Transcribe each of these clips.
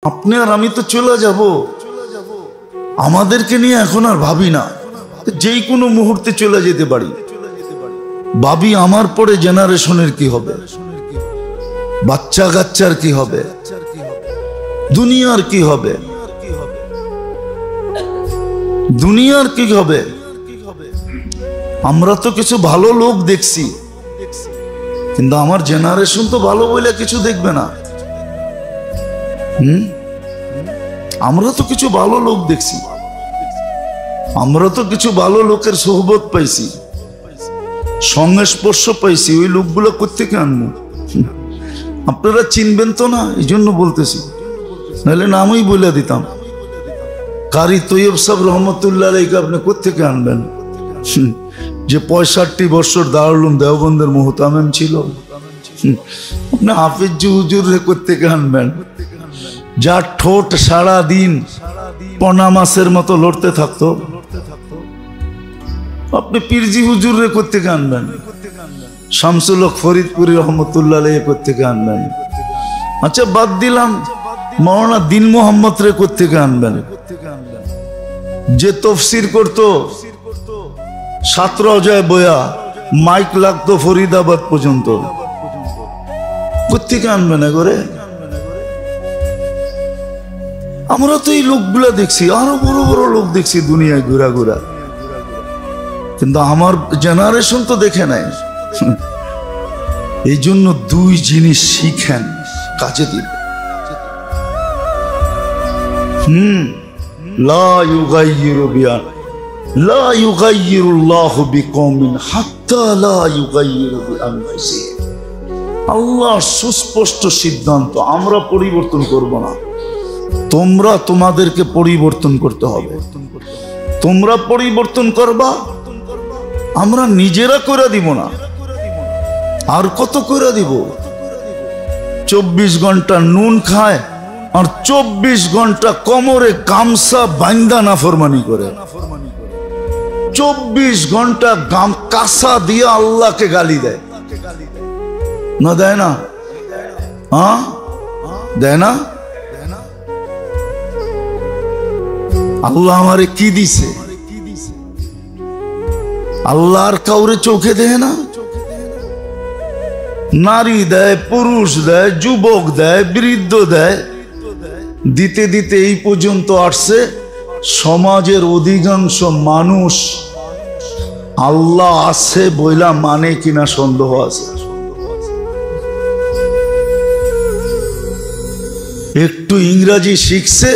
আপনি আর আমি তো চলে যাব, আমাদেরকে নিয়ে এখন আর ভাবি না, যেই কোনো মুহূর্তে চলে যেতে পারি। ভাবি আমার পরে জেনারেশনের কি হবে, বাচ্চা কাচ্চার কি হবে, দুনিয়ার কি হবে, দুনিয়ার কি হবে। আমরা তো কিছু ভালো লোক দেখছি, কিন্তু আমার জেনারেশন তো ভালো বলে কিছু দেখবে না। আমরা তো কিছু ভালো লোক দেখছি, আমরা তো কিছু ভালো লোকের সোহবত পাইছি, সংস্পর্শ পাইছি। ওই লোকগুলো কোত্থেকে আনবো? আপনারা চিনবেন তো না, এই জন্য বলতেছি, নাহলে নামই বলে দিতাম। কারি তৈয়ব সাহেব রহমতুল্লাহ আলাইহি আপনি কোত্থেকে আনবেন, যে 65 বছর দারুল উলুম দেওবন্দের মুহতামিম ছিল? আপনি হাফিজ হুজুর কোত্থেকে আনবেন, যার ঠোঁট সারা দিন পনা মাছের মতো লড়তে থাকতো? আপনি পীরজি হুজুর রে কোত্থেকে আনবেন, শামসুল হক ফরিদপুরি রহমতুল্লাহ আলাইহি কোত্থেকে আনবেন? আচ্ছা বাদ দিলাম, মাওলানা দিন মোহাম্মদ রে কোত্থেকে আনবেন, যে তফসির করতো সাতরজায় বয়া, মাইক লাগতো ফরিদাবাদ পর্যন্ত? কোত্থেকে আনবেন এগরে? আমরা তো এই লোকগুলা দেখছি, আরো বড় বড় লোক দেখছি দুনিয়ায় ঘুরা ঘুরা, কিন্তু আমার জেনারেশন তো দেখে নাই। এই জন্য দুই জিনিস শিখেন, কাজে দিন। লা ইউগাইয়িরু বিআন লা ইউগাইয়িরুল্লাহু বিকওমিন হাত্তা লা ইউগাইয়িরু বিআনফুসিহিম। আল্লাহ সুস্পষ্ট সিদ্ধান্ত, আমরা পরিবর্তন করব না, তোমরা তোমাদেরকে পরিবর্তন করতে হবে। তোমরা পরিবর্তন করবা, আমরা নিজেরা করে দিব না। আর কত করে দিব? 24 ঘন্টা নুন খায় আর 24 ঘন্টা কোমরে গামছা বান্দা নাফরমানি করে, 24 ঘন্টা কাঁসা দিয়ে আল্লাহকে গালি দেয় না, দেয় না? হ্যাঁ দেয় না? আল্লাহ আমারে কি দিছে? আল্লাহর কাউরে চোখে দেয় না? নারী দেয়, পুরুষ দেয়, যুবক দেয়, বৃদ্ধ দেয়, দিতে দিতে এই পর্যন্ত আসছে। সমাজের অধিকাংশ মানুষ আল্লাহ আছে বইলা মানে কিনা সন্দেহ আছে। একটু ইংরেজি শিখছে,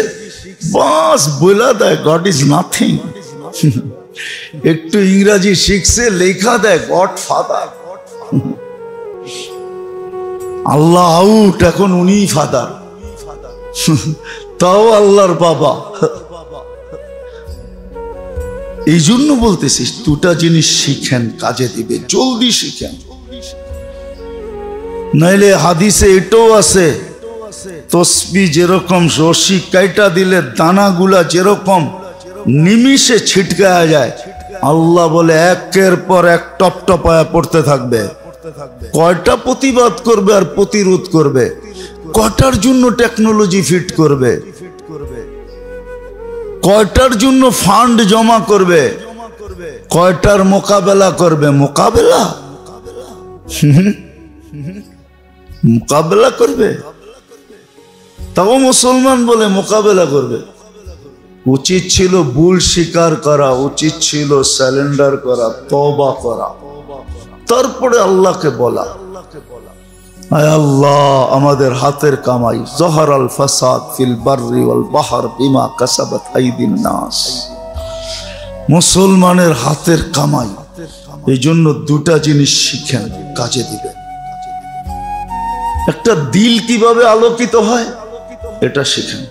বাস বইলা দেয় গড ইজ নাথিং। একটু ইংরেজি শিখছে, লেখা দেয় গড ফাদার। আল্লাহ আউট, এখন উনি ফাদার, তাও আল্লাহর বাবা। এই জন্য বলতেছিস দুটা জিনিস শিখেন, কাজে দিবে, জলদি শিখেন। নাইলে হাদিসে এটাও আছে, তসবি যেরকম রশি কাইটা দিলে দানাগুলা যেরকম নিমিষে ছিটকায়া যায়, আল্লাহ বলে একের পর এক টপ টপায়া পড়তে থাকবে। কয়টা প্রতিবাদ করবে আর প্রতিরোধ করবে, কয়টার জন্য টেকনোলজি ফিট করবে, কয়টার জন্য ফান্ড জমা করবে, কয়টার মোকাবেলা করবে? মোকাবেলা মোকাবেলা করবে, তাও মুসলমান বলে মোকাবেলা করবে। উচিত ছিল ভুল স্বীকার করা, উচিত ছিল স্যালেন্ডার করা, তওবা করা, তারপরে আল্লাহকে বলা, আয় আল্লাহ আমাদের হাতের কামাই, যহরাল ফাসাদ ফিল বাররি ওয়াল বাহর বিমা কাসাবাত আইদিন নাস। মুসলমানের হাতের কামাই, এই জন্য দুটা জিনিস শিখেন, কাজে দিবেন। একটা দিল কিভাবে আলোকিত হয় এটা শিখেন,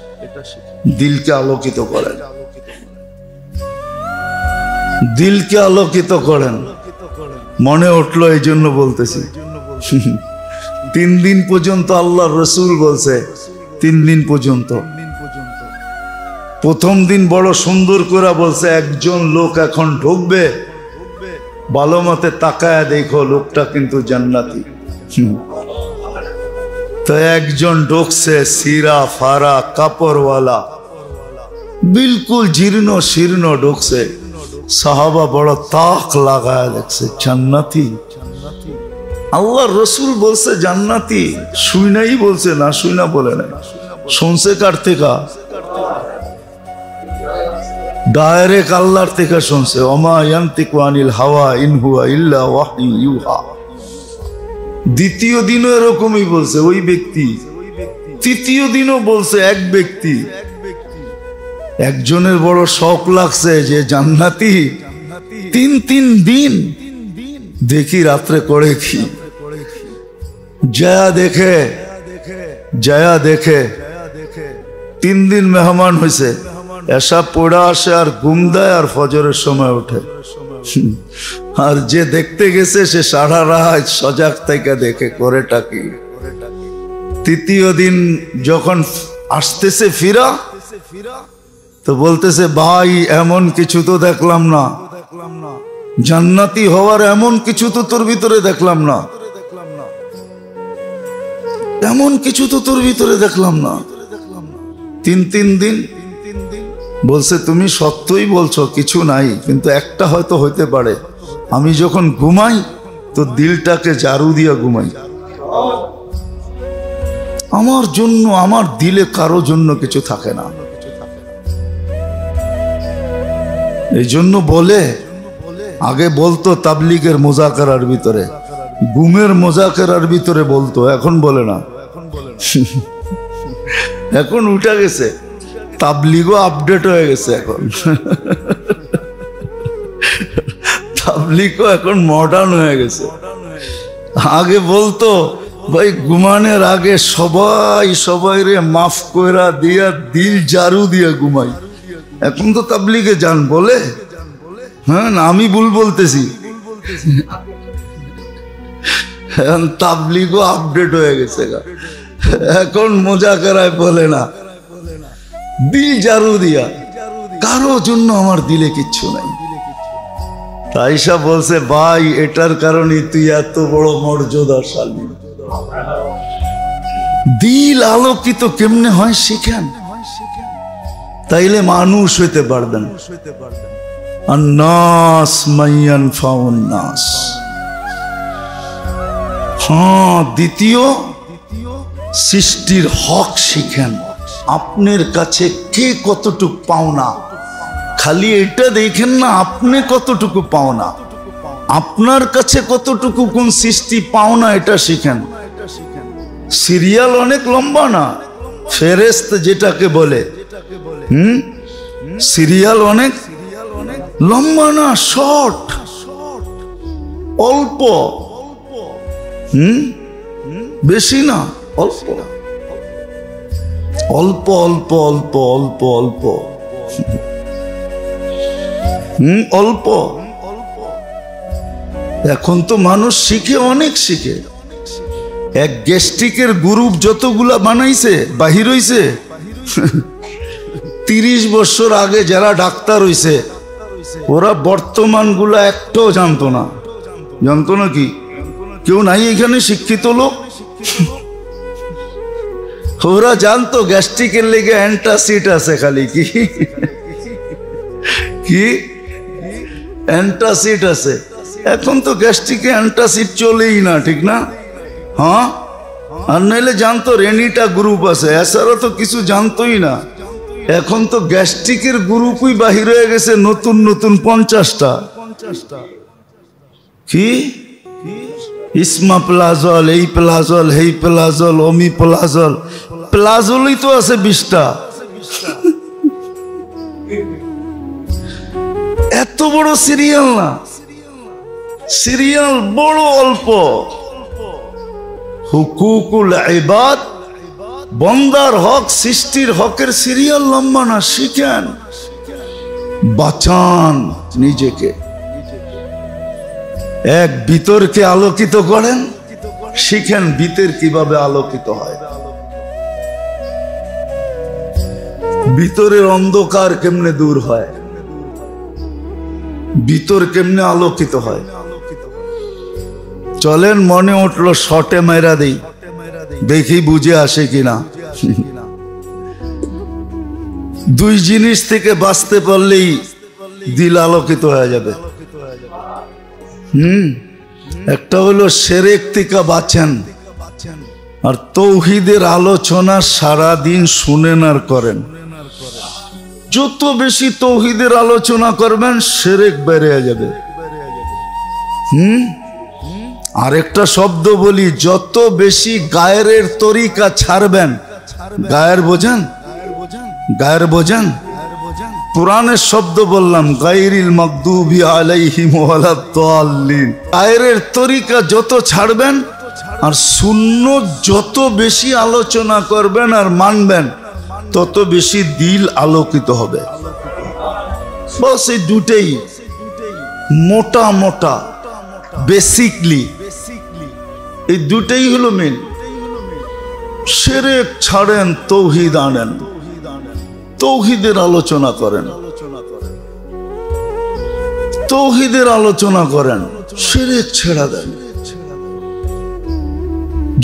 দিলকে আলোকিত করেন, দিলকে আলোকিত করেন। মনে উঠলো এই জন্য বলতেছি। 3 দিন পর্যন্ত আল্লাহ রসুল বলছে, 3 দিন পর্যন্ত। প্রথম দিন বড় সুন্দর করে বলছে, একজন লোক এখন ঢুকবে, ভালো মতে তাকায় দেখো লোকটা কিন্তু জান্নাতি। তো একজন ঢুকছে সিরা ফারা কাপড়ওয়ালা, বিলকুল জীর্ণ শীর্ণ ঢুকছে। সাহাবা বড় তাক লাগায় দেখছে জান্নাতি। আল্লাহর রসুল বলছে জান্নাতি, শুইনাই বলছে, না শুইনা বলে না। শুনছে কার থেকে? ডাইরেক্ট আল্লাহর থেকে শুনছে। ওমা ইয়ান্তিকু আনিল হাওয়া ইন হুয়া ইল্লা ওয়াহয়ুন ইউহা। দ্বিতীয় দিনও এরকমই বলছে ওই ব্যক্তি, তৃতীয় দিনও বলছে এক ব্যক্তি। একজনের বড় শখ লাগছে যে জান্নাতি, তিন দিন দেখি রাত্রে করে কি। জায়া দেখে 3 দিন মেহমান হয়েছে, এসা পড়া আসে আর ঘুম দেয় আর ফজরের সময় ওঠে। আর যে দেখতে গেছে সে সারা রাত সজাগ থেকে দেখে করেটা কি। তৃতীয় দিন যখন আসতেছে ফিরা, তো বলতেছে ভাই এমন কিছু তো দেখলাম না, জান্নাতি হওয়ার এমন কিছু তো তোর ভিতরে দেখলাম না, এমন কিছু তো তোর ভিতরে দেখলাম না। 3 দিন বলছে তুমি সত্যই বলছো কিছু নাই, কিন্তু একটা হয়তো হইতে পারে, আমি যখন ঘুমাই তো দিলটাকে ঝাড়ু দিয়া ঘুমাই। আমার জন্য, আমার দিলে কারো জন্য কিছু থাকে না। এই জন্য বলে, আগে বলতো তাবলীগের মুজাকারার ভিতরে, ঘুমের মুজাকারার ভিতরে বলতো, এখন বলে না। এখন উঠে গেছে, তাবলীগও আপডেট হয়ে গেছে। এখন তাবলীগও এখন মডার্ন হয়ে গেছে। আগে বলতো ভাই ঘুমানোর আগে সবাই রে মাফ কইরা দিয়া দিল ঝাড়ু দিয়া ঘুমাই। এখন তো তাবলীগে যান বলে, হ্যাঁ না আমি ভুল বলতেছি? তাবলীগও আপডেট হয়ে গেছে। এখন মুজাকারায় বলে না, দিল ঝাড়ু দিয়া, কারো জন্য আমার দিলে কিচ্ছু নাই। তাইসা বলছে ভাই এটার কারণে তুই এত বড় মর্যাদাশালী। দিল আলোকিত কেমনে হয় শিখেন, তাইলে মানুষ হইতে পারবেন। আন্নাস মাইয়ান ফাউন নাস। হ্যাঁ, দ্বিতীয় সৃষ্টির হক শিখেন। আপনার কাছে কে কতটুকু পাওনা, খালি এটা দেখেন না আপনি কতটুকু পাওনা, আপনার কাছে কতটুকু কোন সৃষ্টি পাওনা এটা শিখেন। সিরিয়াল অনেক লম্বা না, ফেরেশত যেটাকে বলে, সিরিয়াল অনেক লম্বা না, শর্ট, অল্প, বেশি না, অল্প অল্প অল্প অল্প অল্প অল্প অল্প। এখন তো মানুষ শিখে, অনেক শিখে। এক গ্যাস্ট্রিকের গ্রুপ যতগুলা বানাইছে বাহির হইছে, 30 বছর আগে যারা ডাক্তার হইছে ওরা বর্তমান গুলা একটাও জানতো না। জানতো না কি? কেউ নাই এখানে শিক্ষিত লোক? ওরা জানতো গ্যাস্ট্রিকের লেগে অ্যান্টাসিড আছে, খালি কি কি অ্যান্টাসিড আছে। এখন তো গ্যাস্ট্রিকে অ্যান্টাসিড চলেই না, ঠিক না? হ্যাঁ, আর নাইলে জানতো রেনিটা গ্রুপ আছে, এছাড়া তো কিছু জানতোই না। এখন তো গ্যাস্ট্রিকের গ্রুপই বাহির হয়ে গেছে নতুন নতুন 50টা। কি ইসমা প্লাজল, এই প্লাজল, হেই প্লাজল, অমি প্লাজল, প্লাজলই তো আছে 20টা। এত বড় সিরিয়াল না, সিরিয়াল বড় অল্প। হুকুকুল ইবাদ, বন্দার হক, সৃষ্টির হকের সিরিয়াল লম্বা না। শিখেন, বাঁচান নিজেকে। এক ভিতরকে আলোকিত করেন, শিখেন ভিতর কিভাবে আলোকিত হয়, ভিতরের অন্ধকার কেমনে দূর হয়, ভিতর কেমনে আলোকিত হয়। চলেন, মনে উঠলো শটে মেরা দেই। দেখি বুঝে আসে কিনা। দুই জিনিস থেকে বাঁচতে পারলেই দিল আলোকিত হয়ে যাবে। একটা হলো শিরক থেকে বাঁচেন, আর তৌহিদের আলোচনা সারা দিন শুনেন আর করেন। যত বেশি তৌহিদের আলোচনা করবেন শিরক বেড়ে যাবে। আরেকটা শব্দ বলি, যত বেশি গায়ের তরিকা ছাড়বেন, গায়ের বোঝেন, গায়ের বোঝেন, পুরাণের শব্দ বললাম, গায়রিল মাগদুবি আলাইহিম ওয়ালাদ-দাল্লিন। গায়ের তরিকা যত ছাড়বেন আর সুন্নত যত বেশি আলোচনা করবেন আর মানবেন, তত বেশি দিল আলোকিত হবে। বস এই দুটেই মোটা মোটা বেসিকলি এই দুটেই হলো মেন। শিরক ছাড়েন, তৌহিদ আনেন, তৌহিদের আলোচনা করেন, তৌহিদের আলোচনা করেন, শিরক ছেড়ে দেন।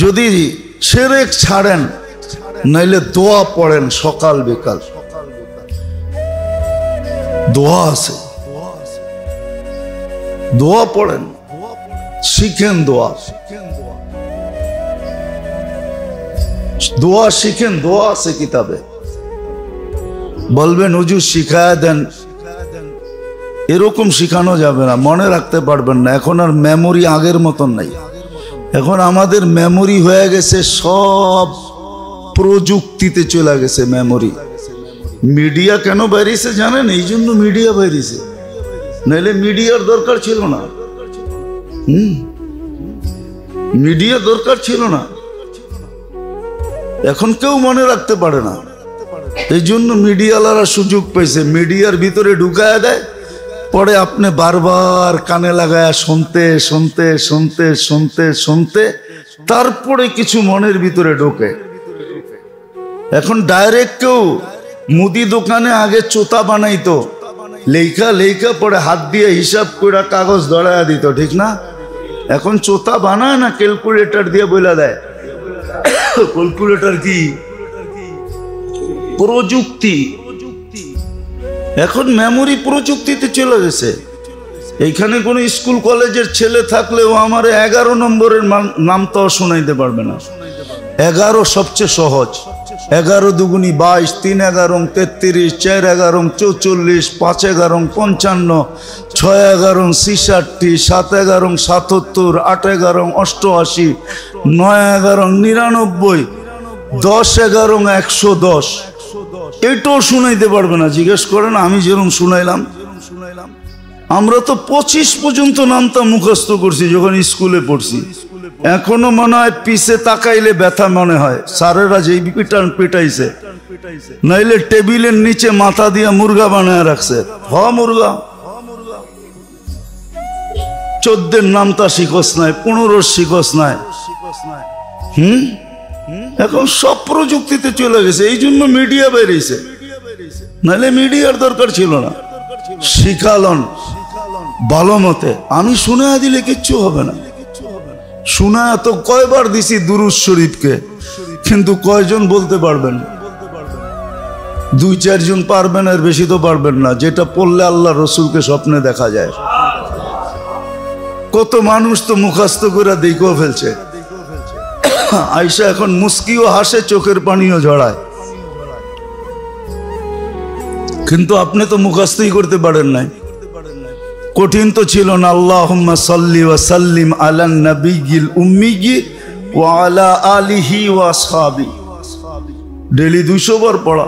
যদি শিরক ছাড়েন, নাইলে দোয়া পড়েন সকাল বিকাল। দোয়া আছে, দোয়া পড়েন, শিখেন দোয়া, দোয়া শিখেন। দোয়া আছে কিতাবে, বলবেন হুজুর শিখায়া দেন, এরকম শিখানো যাবে না, মনে রাখতে পারবেন না। এখন আর মেমোরি আগের মতন নাই। এখন আমাদের মেমোরি হয়ে গেছে সব প্রযুক্তিতে চলে গেছে মেমোরি। মিডিয়া কেন বেরিয়েছে জানেন? এই জন্য মিডিয়া বেরিয়েছে, নাহলে মিডিয়ার দরকার ছিল না। মিডিয়া দরকার ছিল না, এখন কেউ মনে রাখতে পারে না। এই জন্য মিডিয়ালারা সুযোগ পেয়েছে, মিডিয়ার ভিতরে ঢুকায় দেয়, পরে আপনি বারবার কানে লাগায় শুনতে শুনতে শুনতে শুনতে শুনতে তারপরে কিছু মনের ভিতরে ঢোকে। এখন ডাইরেক্ট কেউ মুদি দোকানে আগে চোতা বানাইতো, লেখা লেখা পরে হাত দিয়ে হিসাব করে কাগজ ধরায়া দিত, ঠিক না? এখন চোতা বানায় না, ক্যালকুলেটর দিয়ে বলে দেয়। ক্যালকুলেটর কি? প্রযুক্তি। এখন মেমোরি প্রযুক্তিতে চলে গেছে। এইখানে কোন স্কুল কলেজের ছেলে থাকলেও আমার 11 নম্বরের নামটাও শোনাইতে পারবে না। 11 সবচেয়ে সহজ। 11 দুগুনি 22, 3 11 33, 4 11 44, 5 11 55, 6 11 66, 7 11 77, 8 11 88, 9 11 99, 10 11 110। এটাও শুনাইতে পারবে না। জিজ্ঞেস করেন আমি যেরকম শুনাইলাম। আমরা তো 25 পর্যন্ত নামটা মুখস্থ করছি যখন স্কুলে পড়ছি। এখনো মনে হয় পিছে তাকাইলে ব্যথা মনে হয়। স্যারেরা যেই পিটাইছে, নাইলে টেবিলের নিচে মাথা দিয়ে মুরগা বানায় রাখছে। মুরগা 14 নামটা শিখস নাই, 15 শিখস নাই। এখন সব প্রযুক্তিতে চলে গেছে, এই জন্য মিডিয়া বেরিয়েছে, নাহলে মিডিয়ার দরকার ছিল না। শিখালন ভালো মতে, আমি শুনে দিলে কিচ্ছু হবে না। শোনা তো কয়বার দিছি দুরূদ শরীফকে, কিন্তু কয়জন বলতে পারবেন? 2-4 জন পারবেন, আর বেশি তো পারবেন না। যেটা পড়লে আল্লাহ রসুলকে স্বপ্নে দেখা যায়। কত মানুষ তো মুখস্থ করে দেখেও ফেলছে। আয়সা এখন মুস্কিও হাসে, চোখের পানিও ঝরায়, কিন্তু আপনি তো মুখস্থই করতে পারেন নাই। কঠিন তো ছিল না। আল্লাহুম্মা সাল্লি ওয়া সাল্লিম আলান নাবিয়্যিল উম্মিয়্যি ওয়া আলা আলিহি ওয়া আসহাবি, ডেইলি 200 বার পড়া।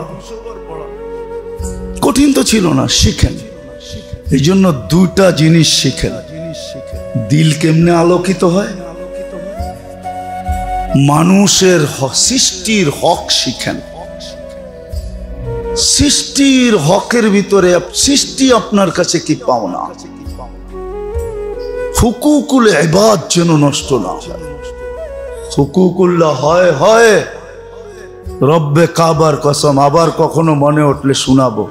কঠিন তো ছিল না, শিখেন। এই জন্য 2টা জিনিস শিখেন। দিল কেমনে আলোকিত হয়, মানুষের সৃষ্টির হক শিখেন। সৃষ্টির হকের ভিতরে সৃষ্টি আপনার কাছে কি পাওনা, হুকুকুল ইবাদ যেন নষ্ট না হয়। হুকুকুল্লাহ হয় হয় রব্বে কাবার কসম, আবার কখনো মনে উঠলে শোনাবো।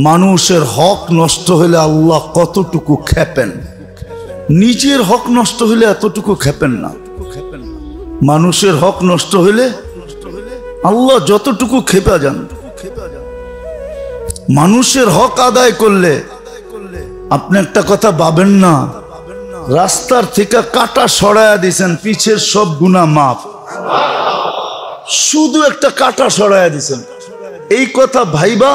মানুষের হক নষ্ট হলে আল্লাহ কতটুকু খেপেন, নিজের হক নষ্ট হলে এতটুকু খেপেন না। মানুষের হক নষ্ট হইলে আল্লাহ যতটুকু খেপা যান, মানুষের হক আদায় করলে আপনি একটা কথা ভাবেন না, রাস্তার থেকে কাটা সরাইয়া দিয়েছেন, পিছের সব গুনাহ মাফ, শুধু একটা কাটা সরাইয়া দিয়েছেন। এই কথা ভাইবা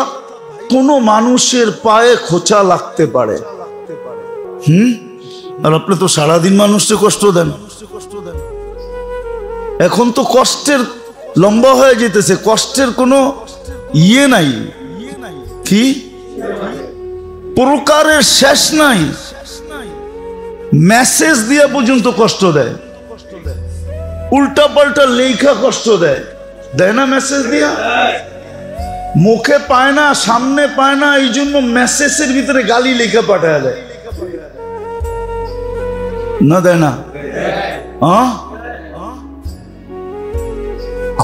কোন মানুষের পায়ে খোঁচা লাগতে পারে। আর আপনি তো সারাদিন মানুষকে কষ্ট দেন। এখন তো কষ্টের লম্বা হয়ে যেতেছে, কষ্টের কোনো ইয়ে নাই, কি প্রকারের শেষ নাই। মেসেজ দিয়া পর্যন্ত কষ্ট দেয়, উল্টা পাল্টা লেখা কষ্ট দেয়, দেয় না মেসেজ দিয়া? মুখে পায় না, সামনে পায় না, এই জন্য মেসেজের ভিতরে গালি লেখা পাঠায় দেয়, না দেয় না?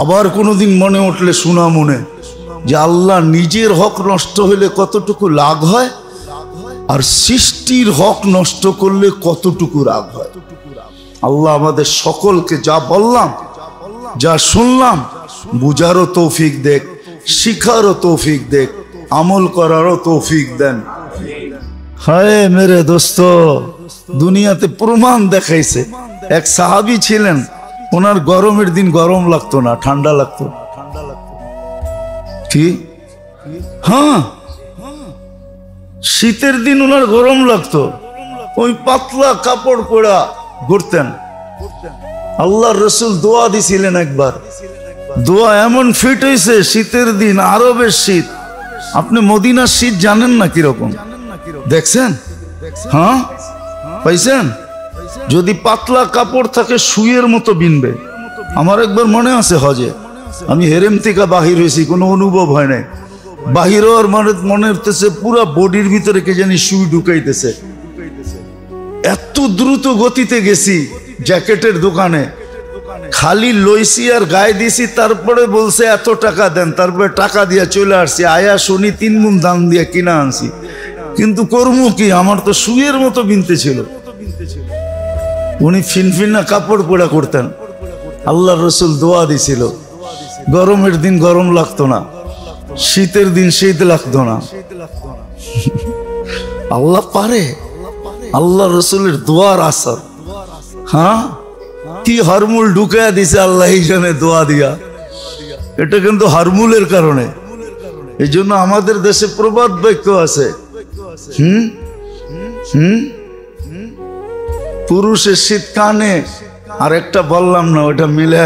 আবার কোনোদিন মনে উঠলে শোনা মনে যে আল্লাহ নিজের হক নষ্ট হইলে কতটুকু লাভ হয়, আর সৃষ্টির হক নষ্ট করলে কতটুকু রাগ হয়। আল্লাহ আমাদের সকলকে যা বললাম, যা শুনলাম, বুঝারও তৌফিক দেখ, শিখারও তৌফিক দেখ, আমল করারও তৌফিক দেন। হায় মেরে দোস্ত, দুনিয়াতে প্রমাণ দেখাইছে। এক সাহাবী ছিলেন, ওনার গরমের দিন গরম লাগতো না, ঠান্ডা লাগতো। কি? হ্যাঁ, শীতের দিন ওনার গরম লাগতো, ওই পাতলা কাপড় পরা ঘুরতেন। আল্লাহর রাসূল দোয়া দিছিলেন একবার, দোয়া এমন ফিট হয়েছে, শীতের দিন আরবের শীত। আপনি মদিনার শীত জানেন না কিরকম, দেখছেন? হ্যাঁ, পাইছেন? যদি পাতলা কাপড় থাকে সুইয়ের মতো বিনবে। আমার একবার মনে আছে হজে আমি হেরেম থেকে বাহির হয়েছি, কোনো অনুভব হয় নাই। বাহির হওয়ার মনে হতেছে পুরা বডির ভিতরে কে জানি সুই ঢুকাইতেছে। এত দ্রুত গতিতে গেছি জ্যাকেটের দোকানে, খালি লইছি আর গায়ে দিছি, তারপরে বলছে এত টাকা দেন, তারপরে টাকা দিয়ে চলে আসছি। আয়া শুনি 3 গুণ দাম দিয়ে কিনা আনছি, কিন্তু কর্ম কি, আমার তো সুইয়ের মতো বিনতে ছিল। উনি ফিনফিনা কাপড় পরা করতেন। আল্লাহর রাসূল দোয়া দিছিল, গরমের দিন গরম লাগতো না, শীতের দিন শীত লাগতো না। আল্লাহ পারে, আল্লাহ রাসূলের দোয়ার আসর। হ্যাঁ, কি হরমুল ঢুকাইয়া দিছে আল্লাহ এই জানে দোয়া দিয়া। এটা কিন্তু হরমুলের কারণে। এই জন্য আমাদের দেশে প্রবাদ বাক্য আছে, পুরুষের শীত কানে, আর একটা বললাম না, ওটা মিলে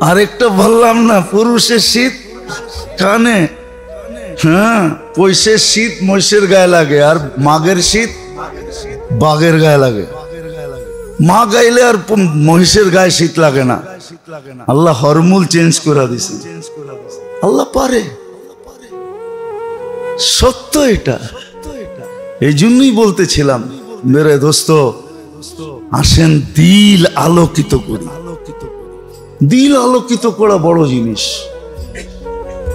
আরেকটা বললাম না, পুরুষের শীত কানে, হ্যাঁ, পয়সের শীত মহিষের গায়ে লাগে, আর মাঘের শীত বাঘের গায়ে লাগে। মা গাইলে আর মহিষের গায়ে শীত লাগে না। আল্লাহ হরমুল চেঞ্জ করে দিছে। আল্লাহ পারে, সত্য এটা। এই জন্যই বলতেছিলাম মেরে দোস্ত, আসেন দিল আলোকিত করি। দিল আলোকিত করা বড় জিনিস।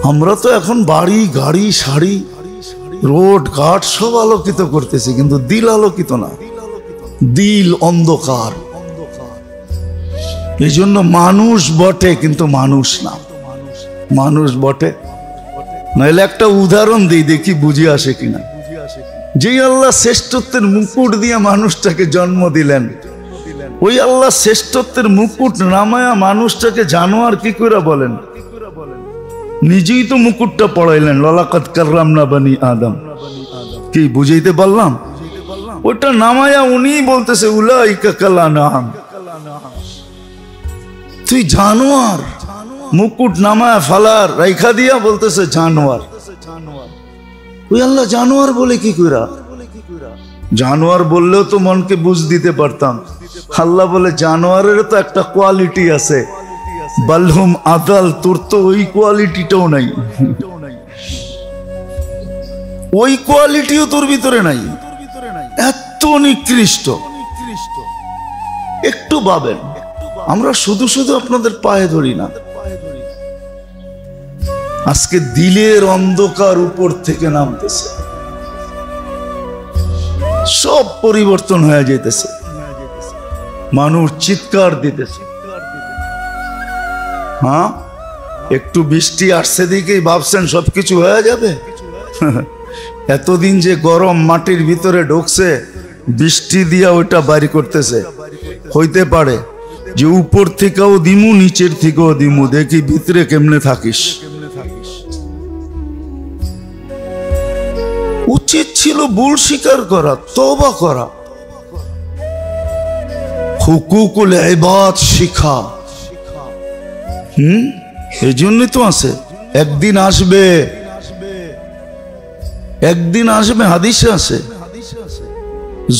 আমরা তো এখন বাড়ি, গাড়ি, শাড়ি, রোড ঘাট সব আলোকিত করতেছি, কিন্তু দিল আলোকিত না, দিল অন্ধকার। এই জন্য মানুষ বটে কিন্তু মানুষ না, মানুষ বটে। নাহলে একটা উদাহরণ দিই, দেখি বুঝে আসে কিনা। যে আল্লাহ শ্রেষ্ঠত্বের মুকুট দিয়ে মানুষটাকে জন্ম দিলেন, ওই আল্লাহ শ্রেষ্ঠত্বের মুকুট নামায়া মানুষটাকে জানোয়ার কি করে বলেন? নিজেই তো মুকুটটা পড়াইলেন, লাকাদ কাররামনা বানি আদম। কি বুঝাইতে পারলাম? ওটা নামায়া উনি বলতেছে উলাইকা কাল আনআম। তুই জানোয়ার, মুকুট নামায়া ফালার রাইখা দিয়া বলতেছে জানোয়ার। ওই আল্লাহ জানোয়ার বলে কি কইরা? জানোয়ার বললেও তো মনকে বুঝ দিতে পারতাম। আল্লাহ বলে জানোয়ারের তো একটা কোয়ালিটি আছে, বালহুম আদাল, তোর তো ওই কোয়ালিটিটাও নাই, ওই কোয়ালিটিও তোর ভিতরে নাই, এত নিকৃষ্ট। একটু ভাবেন, আমরা শুধু শুধু আপনাদের পায়ে ধরি না, আজকে দিলের অন্ধকার উপর থেকে নামতেছে, সব পরিবর্তন হয়ে যাইতেছে। মানুষ চিৎকার দিতেছে। হ্যাঁ, একটু বৃষ্টি আসছে দিকেই ভাবছেন সবকিছু হয়ে যাবে। এতদিন যে গরম মাটির ভিতরে ঢুকছে, বৃষ্টি দিয়া ওইটা বাইরে করতেছে। হইতে পারে যে উপর থেকেও দিমু, নিচের থেকেও দিমু, দেখি ভিতরে কেমনে থাকিস। উচিত ছিল ভুল স্বীকার করা, তওবা করা, হুকুকুল ইবাদ শিখা। এই জন্যই তো আছে, একদিন আসবে, একদিন আসবে। হাদিসে আছে,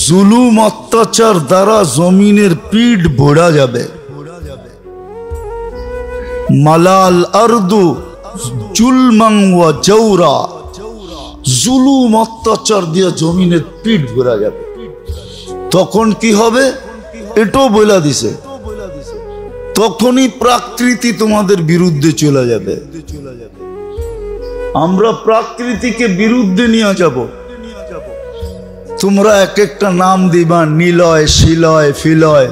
জুলুম অত্যাচার দ্বারা জমিনের পিঠ ভরা যাবে। মালাল আরদু জুলমান ওয়া জাওরা, জুলুম অত্যাচার দিয়ে জমিনের পিঠ ভরা যাবে। তখন কি হবে এটাও বলে দিছে, তখনই প্রকৃতি তোমাদের বিরুদ্ধে চলে যাবে। আমরা প্রকৃতিকে বিরুদ্ধে নিয়ে যাব। তোমরা এক একটা নাম দিবা, নিলয়, শিলয়, ফিলয়,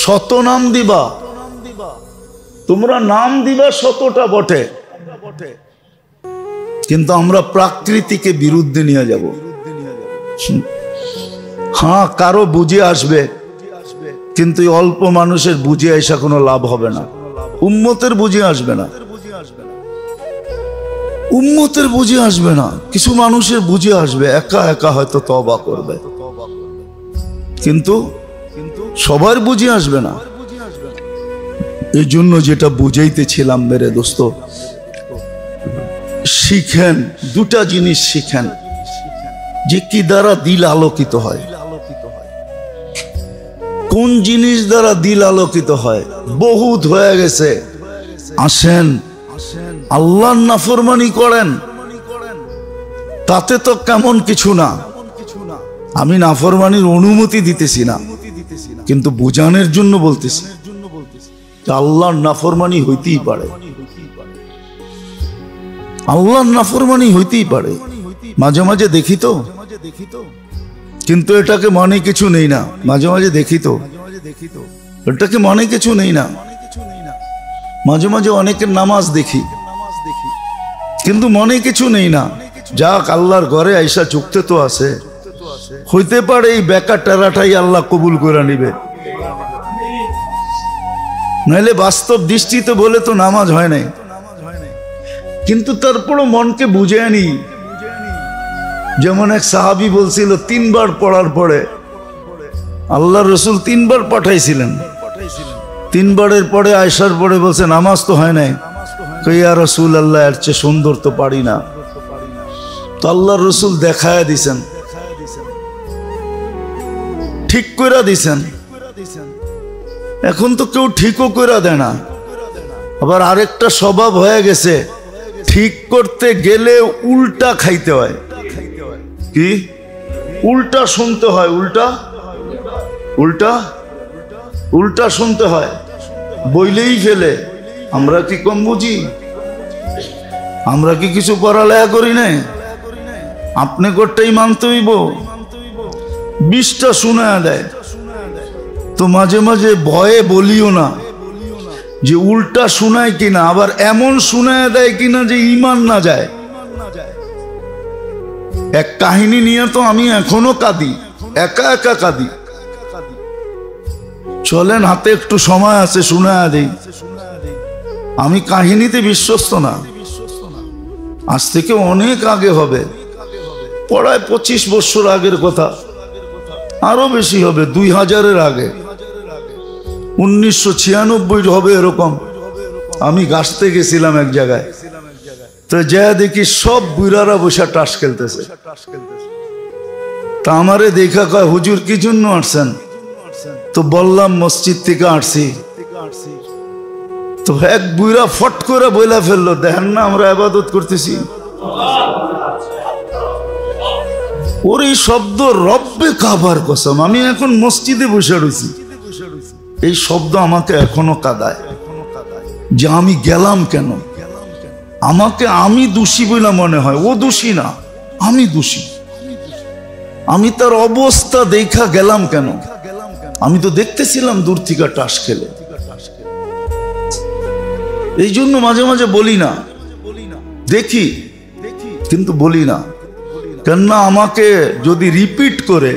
শত নাম দিবা। তোমরা নাম দিবা শতটা বটে, কিন্তু আমরা প্রকৃতিকে বিরুদ্ধে নিয়ে যাব। হ্যাঁ, কারো বুঝে আসবে, কিন্তু অল্প মানুষের বুঝে আসা কোনো লাভ হবে না। উম্মতের বুঝে আসবে না, উম্মতের বুঝে আসবে না। কিছু মানুষের বুঝে আসবে, একা একা হয়তো তওবা করবে, কিন্তু সবার বুঝে আসবে না। এই জন্য যেটা বুঝাইতেছিলাম মেরে দোস্ত, শিখেন, দুটা জিনিস শিখেন, যে কি দ্বারা দিল আলোকিত হয়। কোন জিনিস দ্বারা দিল আলোকিত হয়? বহুত হয়ে গেছে। আসেন আল্লাহর নাফরমানি করেন, তাতে তো কেমন কিছু না। আমি নাফরমানির অনুমতি দিতেছি না, কিন্তু বুঝানোর জন্য বলতেছি আল্লাহর নাফরমানি হইতেই পারে, আল্লাহর নাফরমানি হইতেই পারে। মাঝে মাঝে দেখি তো, কিন্তু এটাকে মনে কিছু নেই না। মাঝে মাঝে দেখি তো, এটাকে মনে কিছু নেই না। মাঝে মাঝে অনেকের নামাজ দেখি, কিন্তু মনে কিছু নেই না। যাক, আল্লাহর ঘরে আইসা চুক্তে তো আছে, হইতে পারে এই বেকার টেরাটাই আল্লাহ কবুল করে নিবে। নাইলে বাস্তব দৃষ্টিতে বলে তো নামাজ হয় নাই, কিন্তু তারপরও মনকে বুঝে আনি। যেমন এক সাহাবী বলছিল, 3 বার পড়ার পরে আল্লাহর রসুল 3 বার পাঠাইছিলেন। 3 বারের পরে আয়সার পরে বলছে নামাজ তো হয় নাই। ইয়া রাসূলুল্লাহ, এর চেয়ে সুন্দর তো পারি না। তো আল্লাহর রসুল দেখায় দিছেন, ঠিক করে দিছেন। এখন তো কেউ ঠিকও করে দেয় না। আবার আরেকটা স্বভাব হয়ে গেছে, ঠিক করতে গেলে উল্টা খাইতে হয়। কি উল্টা শুনতে হয়? উল্টা উল্টা উল্টা শুনতে হয়, বইলেই ফেলে। আমরা কি কম বুঝি? আমরা কি কিছু পড়ালেখা করি না? আপনি কোটটাই মানতে হইব, 20টা শোনা দেয়। তো মাঝে মাঝে ভয়ে বলিও না যে উল্টা শোনায় কিনা, আবার এমন শোনায় দেয় কিনা যে ঈমান না যায়। এক কাহিনী নিয়ে তো আমি এখনো কাঁদি, একা একা কাঁদি। চলেন, হাতে একটু সময় আছে, শোনায় দেই। আমি কাহিনীতে বিশ্বস্ত না, আজ থেকে অনেক আগে হবে, প্রায় 25 বছর আগের কথা, আরো বেশি হবে, 2000-এর আগে, 1996 হবে এরকম। আমি গাছতে গেছিলাম এক জায়গায়, তো যা দেখি সব বুড়ারা বসে টাস খেলতেছে। তা আমারে দেখা কয়, হুজুর কি জন্য আসছেন? তো বললাম মসজিদ থেকে আসছি। তো এক বুড়া ফট করে বইলা ফেললো, দেখেন না আমরা ইবাদত করতেছি। ওর এই শব্দ রব্বে কাবার কসম, আমি এখন মসজিদে বসে রয়েছি, এই শব্দ আমাকে এখনো কাঁদায় যে আমি গেলাম কেন। আমাকে আমি দোষী বলে মনে হয়, ও দোষী না, আমি দোষী। আমি তার অবস্থা দেখা গেলাম কেন? আমি তো দেখতেছিলাম দূর থেকে টাস খেলে। এই জন্য মাঝে মাঝে বলি না, দেখি কিন্তু বলি না, কেননা আমাকে যদি রিপিট করে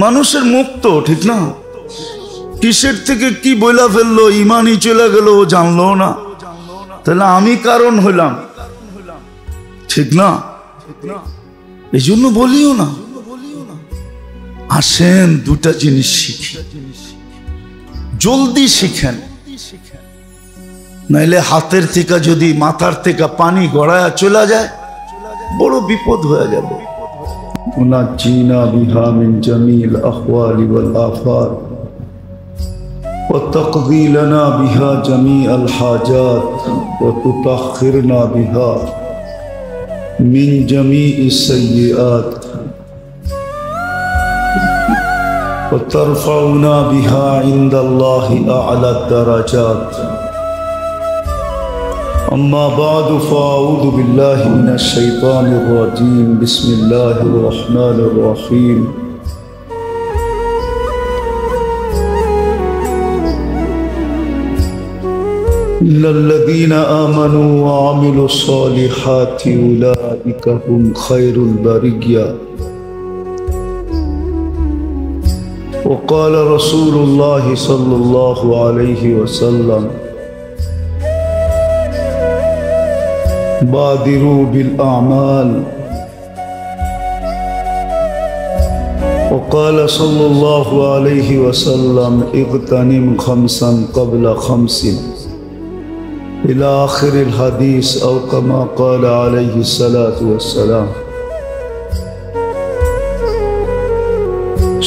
মানুষের মুখ তো ঠিক না, কিসের থেকে কি বইলা ফেললো, ইমানই চলে গেল, ও জানলো না, তাহলে আমি কারণ হইলাম, ঠিক না? এই জন্য বলিও না। আসেন দুটা জিনিস শিখি, জলদি শিখেন, নাইলে হাতের থেকে যদি মাথার থেকে পানি গড়ায় চলে যায় বড় বিপদ হয়ে যাবে। মুনাজ্জিনা বিহা মিন জামিল আহওয়ালি ওয়াল আফাত ওয়া তাকদি লানা বিহা জামিআল হাজাত ওয়া তুতাখিরনা বিহা মিন জামিইস সাইয়্যাত ওয়া তারফাউনা বিহা ইনদাল্লাহি আ'লা আদ-দারাজাত। أما بعد فأعوذ بالله من الشيطان الرجيم بسم الله الرحمن الرحيم إن الذين آمنوا وعملوا الصالحات أولئك هم خير البرية وقال رسول الله صلى الله عليه وسلم بادروا بالأعمال وقال صلى الله عليه وسلم اغتنم خمسا قبل خمس إلى آخر الحديث أو كما قال عليه الصلاة والسلام।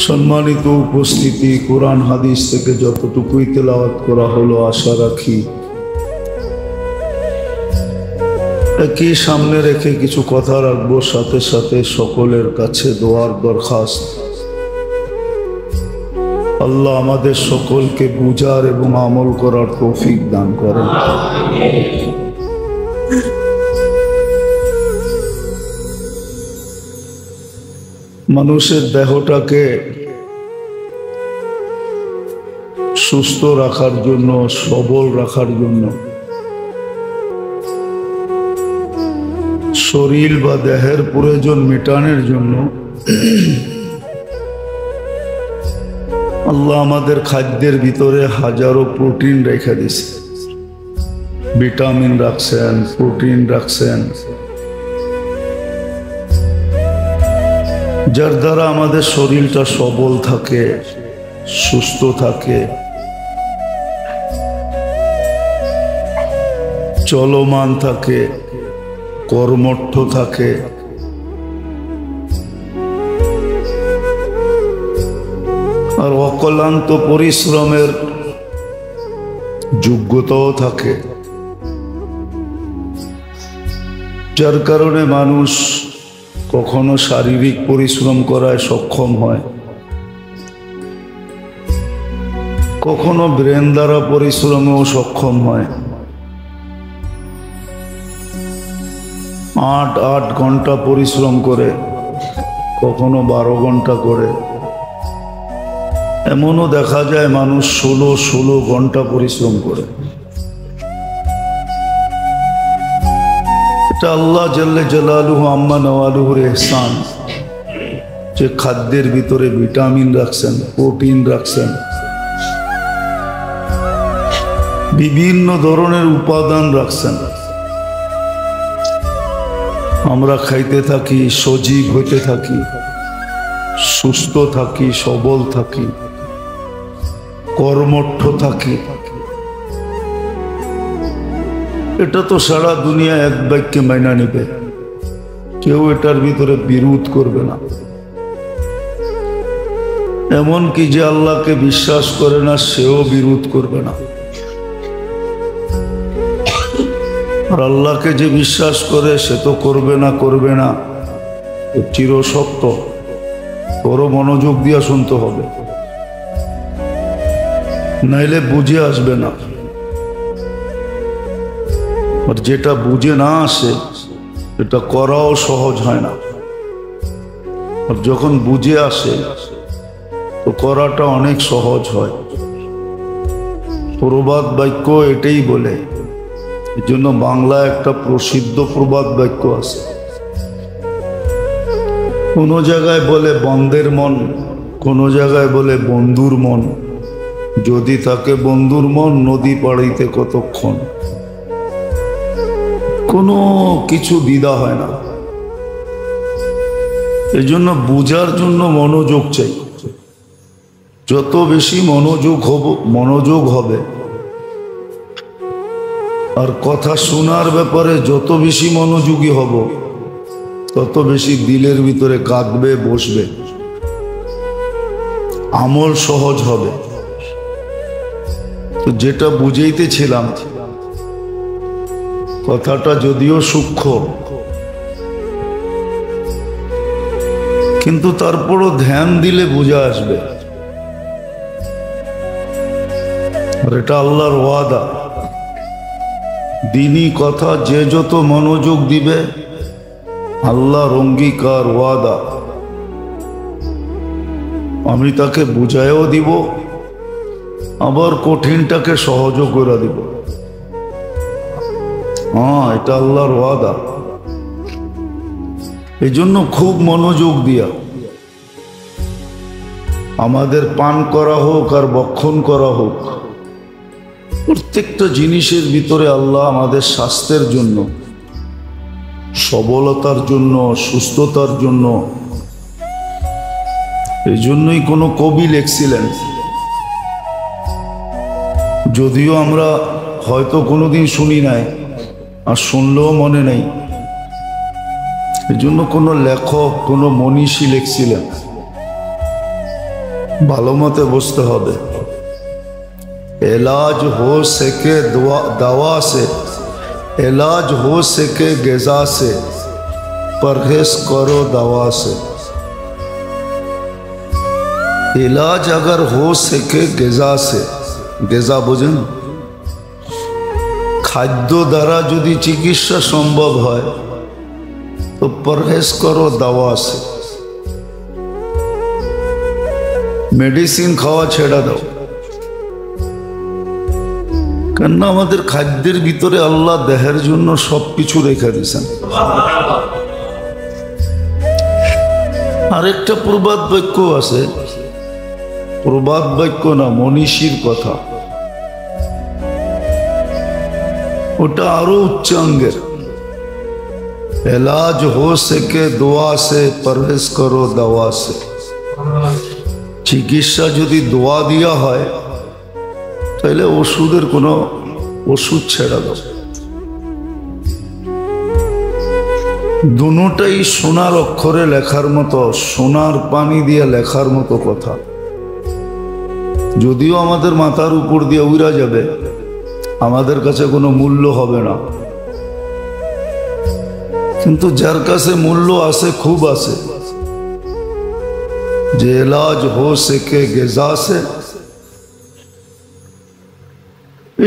সম্মানিত উপস্থিতি, কোরআন হাদিস থেকে যতটুকুই তেলাওয়াত করা হলো আশা রাখি একই সামনে রেখে কিছু কথা রাখবো, সাথে সাথে সকলের কাছে দোয়ার দরখাস্ত। আল্লাহ আমাদের সকলকে বুঝার এবং আমল করার তৌফিক দান করেন। মানুষের দেহটাকে সুস্থ রাখার জন্য, সবল রাখার জন্য, শরীর বা দেহের প্রয়োজন মেটানোর জন্য আল্লাহ আমাদের খাদ্যের ভিতরে হাজারো প্রোটিন রেখে দিয়েছে, ভিটামিন রাখছেন, প্রোটিন রাখছেন, যার দ্বারা আমাদের শরীরটা সবল থাকে, সুস্থ থাকে, চলমান থাকে, কর্মঠ থাকে। আর অক্লান্ত পরিশ্রমের যোগ্যতাও থাকে, যার কারণে মানুষ কখনো শারীরিক পরিশ্রম করায় সক্ষম হয়, কখনো ব্রেন দ্বারা পরিশ্রমেও সক্ষম হয়। ৮ ঘন্টা পরিশ্রম করে, কখনো 12 ঘন্টা করে, এমনও দেখা যায় মানুষ 16 ঘন্টা পরিশ্রম করে। এটা আল্লাহ জাল্লে জালালুহু আম্মা নওয়ালুহুর ইহসান, যে খাদ্যের ভিতরে ভিটামিন রাখছেন, প্রোটিন রাখছেন, বিভিন্ন ধরনের উপাদান রাখছেন। আমরা খাইতে থাকি, সজীব হইতে থাকি, সুস্থ থাকি, সবল থাকি, কর্মঠ থাকি। এটা তো সারা দুনিয়া এক বাক্যে মাইনা নিবে, কেউ এটার ভিতরে বিরোধ করবে না। এমনকি যে আল্লাহকে বিশ্বাস করে না সেও বিরোধ করবে না। আর আল্লাহকে যে বিশ্বাস করে সে তো করবে না, চিরসত্য। বড় মনোযোগ দিয়া শুনতে হবে, নাইলে বুঝে আসবে না। আর যেটা বুঝে না আসে এটা করাও সহজ হয় না। আর যখন বুঝে আসে তো করাটা অনেক সহজ হয়। প্রবাদ বাক্য এটাই বলে। এই জন্য বাংলায় একটা প্রসিদ্ধ প্রবাদ বাক্য আছে, কোনো জায়গায় বলে বন্দের মন, কোনো জায়গায় বলে বন্ধুর মন, যদি থাকে বন্ধুর মন নদী পাড়িতে কতক্ষণ। কোনো কিছু দ্বিধা হয় না। এই জন্য বুঝার জন্য মনোযোগ চাই। যত বেশি মনোযোগ হবে আর কথা শোনার ব্যাপারে যত বেশি মনোযোগী হব, তত বেশি দিলের ভিতরে কাঁদবে, বসবে, আমল সহজ হবে। তো যেটা বুঝাইতেছিলাম, কথাটা যদিও সূক্ষ্ম, কিন্তু তারপরও ধ্যান দিলে বোঝা আসবে। আর এটা আল্লাহর ওয়াদা, দিনই কথা যে যত মনোযোগ দিবে, আল্লাহর অঙ্গীকার ওয়াদা, আমি তাকে বুঝাইও দিব, আবার কঠিনটাকে সহজও করে দিব। এটা আল্লাহর ওয়াদা। এই জন্য খুব মনোযোগ দিয়া আমাদের পান করা হোক আর বক্ষণ করা হোক, প্রত্যেকটা জিনিসের ভিতরে আল্লাহ আমাদের স্বাস্থ্যের জন্য, সবলতার জন্য, সুস্থতার জন্য। এই জন্যই কোনো কবি লিখছিলেন, যদিও আমরা হয়তো কোনোদিন শুনি নাই আর শুনলেও মনে নেই, এই জন্য কোনো লেখক, কোনো মনীষী লিখছিলেন, ভালো মতে বুঝতে হবে। इलाज हो सके दवा से, इलाज हो सके ग़िज़ा से, परहेज करो दवा से। इलाज अगर हो सके ग़िज़ा से, ग़िज़ा बुझेन, खाद्य द्वारा यदि चिकित्सा सम्भव है तो परहेज करो दवा से। मेडिसिन खावा छेड़ा दाओ, কেননা আমাদের খাদ্যের ভিতরে আল্লাহ দেহের জন্য সবকিছু রেখে দিয়েছেন। আরেকটা প্রবাদ বাক্য আছে, প্রবাদ বাক্য না, মনীষীর কথা, ওটা আরো উচ্চাঙ্গের। এলাজ হো সকে দোয়া সে, পরহেজ করো দাওয়া সে। চিকিৎসা যদি দোয়া দিয়া হয় তাহলে ওষুধের কোনো ওষুধ ছেড়া দাও। দুটোটাই সোনার অক্ষরে লেখার মতো, সোনার পানি দিয়ে লেখার মতো কথা। যদিও আমাদের মাথার উপর দিয়ে উড়া যাবে, আমাদের কাছে কোনো মূল্য হবে না, কিন্তু যার কাছে মূল্য আছে, খুব আছে, যে এলাজ হো সকে ग़िज़ा से,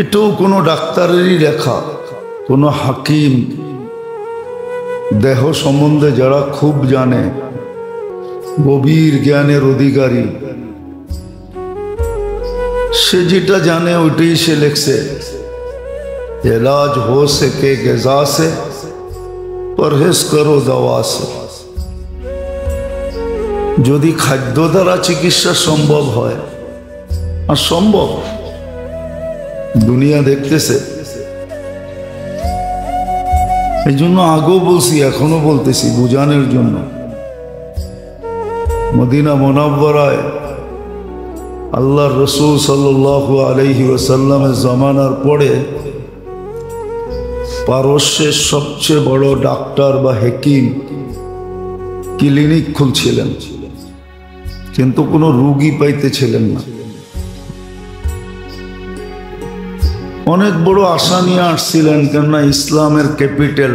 এটাও কোনো ডাক্তারেরই লেখা, কোনো হাকিম, দেহ সম্বন্ধে যারা খুব জানে, গভীর জ্ঞানের অধিকারী, সে যেটা জানে ওইটাই সে লিখছে। এলাজ হো সকে ग़िज़ा से, পরহেজ করো দাওয়া সে। যদি খাদ্য দ্বারা চিকিৎসা সম্ভব হয়, আর সম্ভব, দুনিয়া দেখতেছে। এই জন্য আগেও বলছি, এখনো বলতেছি, বুঝানোর জন্য। মদিনা মুনাওয়ারায় আল্লাহর রাসূল সাল্লাল্লাহু আলাইহি ওয়াসাল্লামের জামানার পরে পারস্যের সবচেয়ে বড় ডাক্তার বা হাকিম ক্লিনিক খুলছিলেন, কিন্তু কোনো রোগী পাইতেছিলেন না। অনেক বড় আশা নিয়ে আসছিলেন, কেননা ইসলামের ক্যাপিটাল,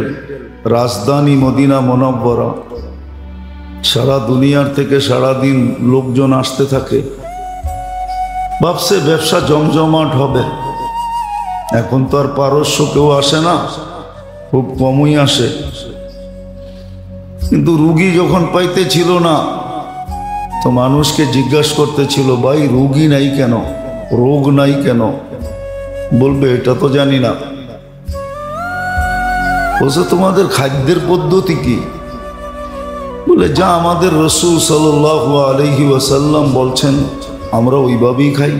রাজধানী মদিনা মুনাওয়ারা, সারা দুনিয়ার থেকে সারাদিন লোকজন আসতে থাকে। ভাবছে ব্যবসা জমজমাট হবে। এখন তো আর পারস্য কেউ আসে না, খুব কমই আসে। কিন্তু রুগী যখন পাইতে ছিল না, তো মানুষকে জিজ্ঞাসা করতেছিল, ভাই রোগী নাই কেন, রোগ নাই কেন? বলবে এটা তো জানি না। বলছে তোমাদের খাদ্যের পদ্ধতি কি? বলে যা আমাদের রাসূল সাল্লাল্লাহু আলাইহি ওয়াসাল্লাম বলছেন আমরা ওইভাবেই খাই।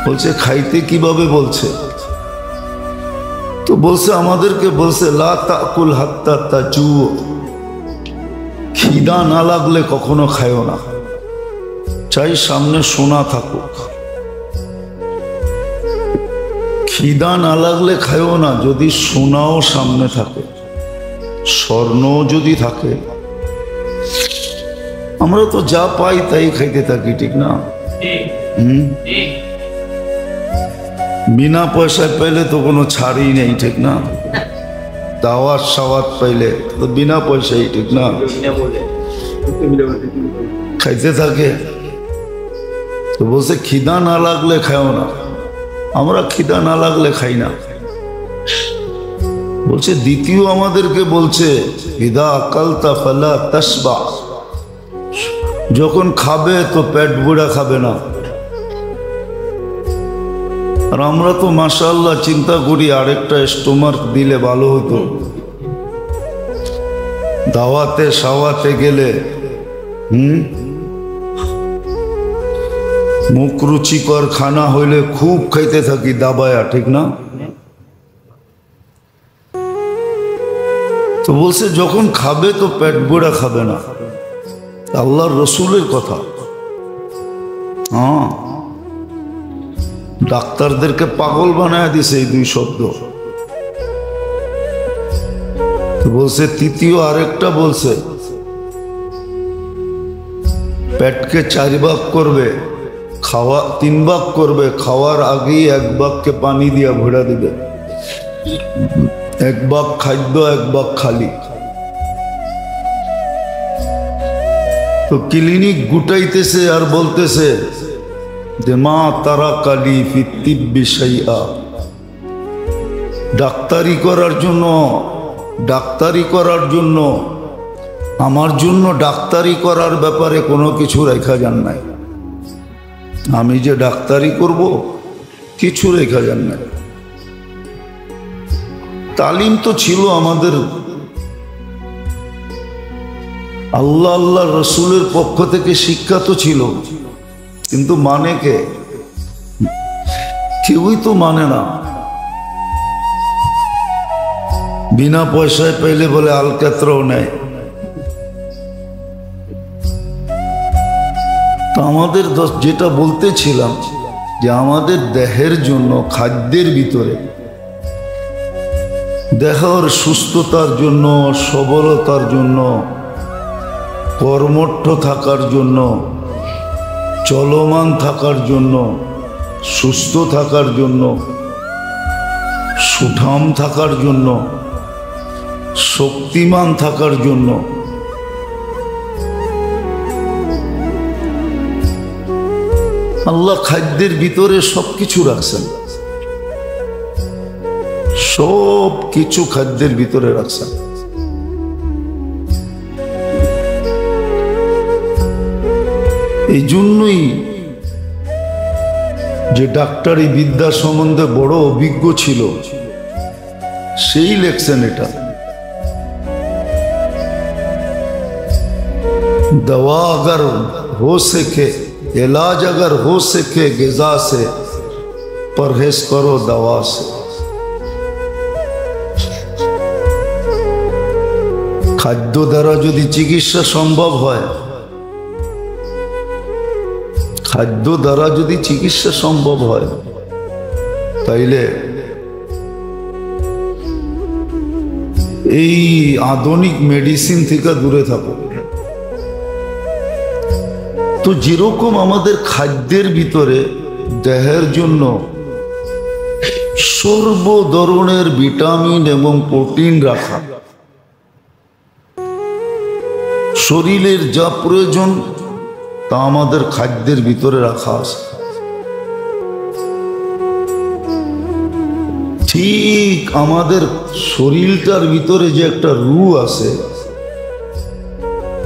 বলছে খাইতে কিভাবে বলছে? তো বলছে আমাদেরকে বলছে লা তাকুল হাত্তা তাজু, খিদা না লাগলে কখনো খায়ও না, চাই সামনে সোনা থাকুক। খিদা না লাগলে খায়ও না যদি সোনাও সামনে থাকে, স্বর্ণও যদি থাকে। আমরা তো যা পাই তাই খাইতে থাকি, ঠিক না? বিনা পয়সায় পাইলে তো কোনো ছাড়ই নেই, ঠিক না? দাওয়াত সাওয়াত পাইলে তো বিনা পয়সাই, ঠিক না? খাইতে থাকে। তো বলছে খিদা না লাগলে খাও না। আমরা খিদা না লাগলে খাই না। বলছে দ্বিতীয় আমাদেরকে বলছে ইদা আকালতা ফালা তাশবা, যখন খাবে তো পেট ভরা খাবে না। আর আমরা তো মাশাআল্লাহ চিন্তা করি আরেকটা স্টোমাক দিলে ভালো হতো। দাওয়াতে সাওয়াতে গেলে মুখ রুচিকর খানা হইলে খুব খাইতে থাকি দাবায়া, ঠিক না? তো বলছে যখন খাবে তো পেট ভরা খাবে না। আল্লাহর রসুলের কথা। হ্যাঁ, ডাক্তারদেরকে পাগল বানায় দিছে এই দুই শব্দ। তো বলছে তৃতীয় আরেকটা বলছে পেটকে 4 ভাগ করবে, খাওয়া 3 ভাগ করবে, খাওয়ার আগেই 1 ভাগকে পানি দিয়া ভরা দিবে, 1 ভাগ খাদ্য 1 ভাগ খালি। তো ক্লিনিক গুটাইতেছে আর বলতেছে যে মা তারা কালি ফিত্তিব্বি শাইআ, ডাক্তারি করার জন্য আমার জন্য ডাক্তারি করার ব্যাপারে কোনো কিছু রেখা যান নাই। আমি যে ডাক্তারি করব কিছু রেখা যান নাই। তালিম তো ছিল আমাদের আল্লাহ রসুলের পক্ষ থেকে, শিক্ষা তো ছিল, কিন্তু মানে কে? কেউই তো মানে না। বিনা পয়সায় পাইলে বলে আলকাতরাও নেয়। তো আমাদের যেটা বলতেছিলাম যে আমাদের দেহের জন্য খাদ্যের ভিতরে দেহের সুস্থতার জন্য, সবলতার জন্য, কর্মঠ থাকার জন্য, চলমান থাকার জন্য, সুস্থ থাকার জন্য, সুঠাম থাকার জন্য, শক্তিমান থাকার জন্য আল্লাহ খাদ্যের ভিতরে সবকিছু রাখছেন। সব কিছু খাদ্যের ভিতরে রাখছেন। এই জন্যই যে ডাক্তারি বিদ্যা সম্বন্ধে বড় অভিজ্ঞ ছিল সেই লেখছেন এটা। दवा अगर हो सके, इलाज अगर हो सके ग़िज़ा से, परहेज करो दवा से। খাদ্য দ্বারা যদি চিকিৎসা সম্ভব হয়, খাদ্য দ্বারা যদি চিকিৎসা সম্ভব হয়, তাইলে এই আধুনিক মেডিসিন থেকে দূরে থাকো। তো যেরকম আমাদের খাদ্যের ভিতরে দেহের জন্য সর্ব ধরনের ভিটামিন এবং প্রোটিন রাখা, শরীরের যা প্রয়োজন তা আমাদের খাদ্যের ভিতরে রাখা আছে। ঠিক আমাদের শরীরটার ভিতরে যে একটা রু আছে,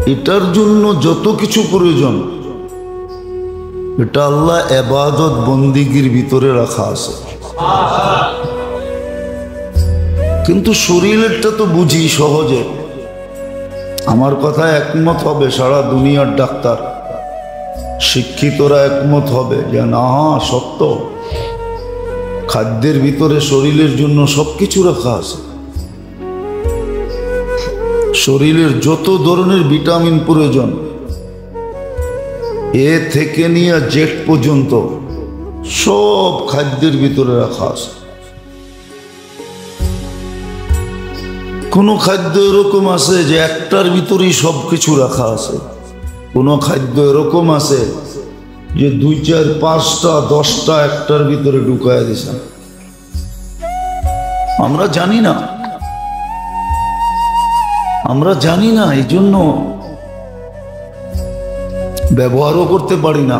এটার জন্য যত কিছু প্রয়োজন এটা আল্লাহ ইবাদত বন্দিগির ভিতরে রাখা আছে। কিন্তু শরীরেরটা তো বুঝি সহজে। আমার কথা একমত হবে সারা দুনিয়ার ডাক্তার, শিক্ষিতরা একমত হবে যে না সত্য, খাদ্যের ভিতরে শরীরের জন্য সবকিছু রাখা আছে। শরীরের যত ধরনের ভিটামিন প্রয়োজন এ থেকে নিয়ে জেট পর্যন্ত সব খাদ্যের ভিতরে রাখা আছে। কোন খাদ্য এরকম আছে যে একটার ভিতরেই সবকিছু রাখা আছে, কোন খাদ্য এরকম আছে যে 2, 4, 5টা 10টা একটার ভিতরে ঢুকায় দিছে। আমরা জানি না, আমরা জানি না, এই জন্য ব্যবহারও করতে পারি না।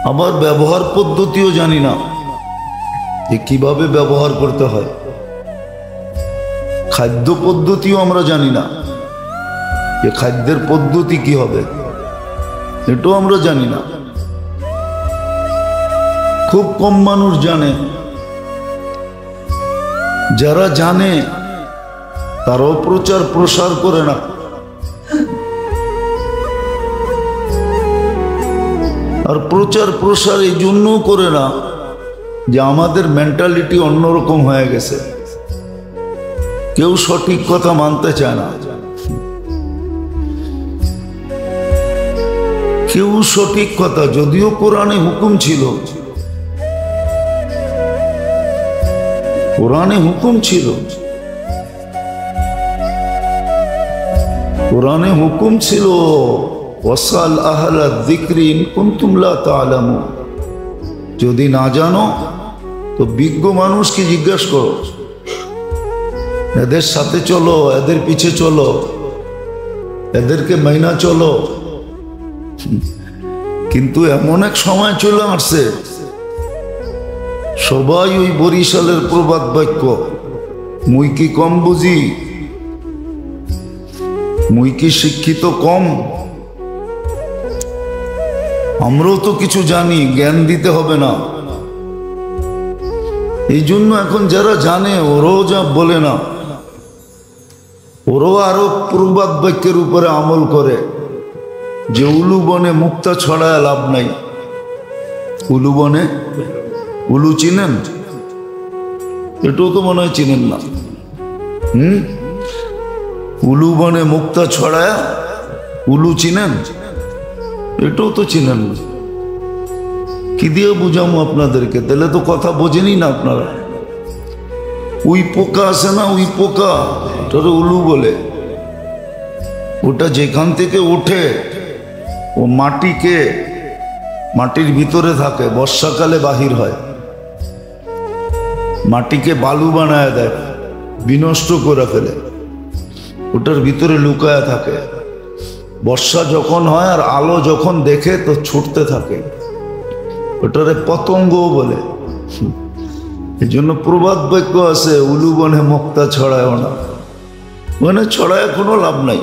আবার ব্যবহার পদ্ধতিও জানি না যে কিভাবে ব্যবহার করতে হয়। খাদ্য পদ্ধতিও আমরা জানি না যে খাদ্যের পদ্ধতি কি হবে, এটাও আমরা জানি না। খুব কম মানুষ জানে। যারা জানে তারাও প্রচার প্রসার করে না। আর প্রচার প্রসার এই জন্য করে না যে আমাদের মেন্টালিটি অন্যরকম হয়ে গেছে, কেউ সঠিক কথা মানতে চায় না। কেউ সঠিক কথা, যদিও কোরআনে হুকুম ছিল, কোরআনে হুকুম ছিল, কোরআনে হুকুম ছিল ওয়াসাল আহলা যিকরি ইন কুনতুম লা তা'লামুন, যদি না জানো তো বিজ্ঞ মানুষকে জিজ্ঞাসা করো, এদের সাথে চলো, এদের পিছে চলো, এদেরকে মাইনা চলো। কিন্তু এমন এক সময় চলে আসছে সবাই ওই বরিশালের প্রবাদ বাক্য, মুই কি কম বুঝি, মুই কি শিক্ষিত কম, আমরাও তো কিছু জানি, জ্ঞান দিতে হবে না। এই জন্য এখন যারা জানে ওরাও যা বলে না, ওরাও আরো প্রবাদ বাক্যের উপরে আমল করে যে উলু বনে মুক্তা ছড়ায় লাভ নাই। উলু বনে, উলু চিনেন? এটাও তো মনে হয় চিনেন না। উলু বনে মুক্তা ছড়ায়, উলু চিনেন? এটাও তো চিনেন না। কি দিয়ে বুঝামো আপনাদেরকে? তাহলে তো কথা বোঝেনি না আপনারা। উই পোকা আছে না, উই পোকা, ওটারে উলু বলে। ওটা যেখান থেকে ওঠে ও মাটির ভিতরে থাকে, বর্ষাকালে বাহির হয়, মাটিকে বালু বানায় দেয়, বিনষ্ট করে ফেলে, ওটার ভিতরে লুকায় থাকে। বর্ষা যখন হয় আর আলো যখন দেখে তো ছুটতে থাকে, ওটারে পতঙ্গও বলে। এই জন্য প্রবাদ বাক্য আছে, উলু বনে মুক্তা ছড়ায় না, মানে ছড়ায় কোনো লাভ নাই।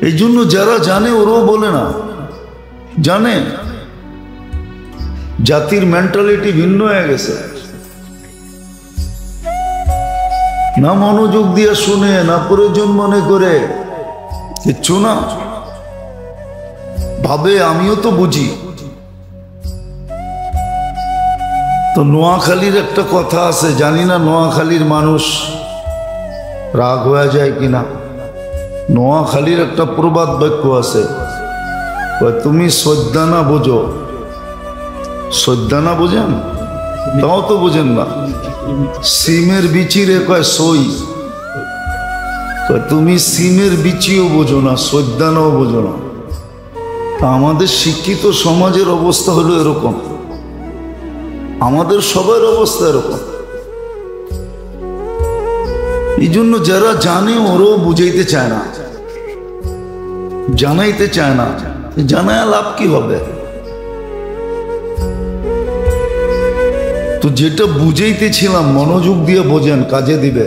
এই জন্য যারা জানে ওরাও বলে না, জানে জাতির মেন্টালিটি ভিন্ন হয়ে গেছে। না মনোযোগ দিয়ে শুনে, না প্রয়োজন মনে করে, কিচ্ছু না, ভাবে আমিও তো বুঝি। তো নোয়াখালীর একটা কথা আছে, জানি না নোয়াখালীর মানুষ রাগ হয়ে যায় কিনা। নোয়াখালীর একটা প্রবাদ বাক্য আছে, তুমি সৈদানা বোঝো। সৈদানা বোঝেন? তাও তো বোঝেন না। সিমের বিচিরে কয় সই, তুমি সিমের বিচিও বোঝো না, সৈদানাও বোঝো না। তা আমাদের শিক্ষিত সমাজের অবস্থা হলো এরকম, আমাদের সবার অবস্থা এরকম। এই জন্য যারা জানে ওরাও বুঝাইতে চায় না, জানাইতে চায় না। জানায় লাভ কি হবে? তো যেটা বুঝাইতেছিলাম মনোযোগ দিয়ে বোঝেন, কাজে দিবে।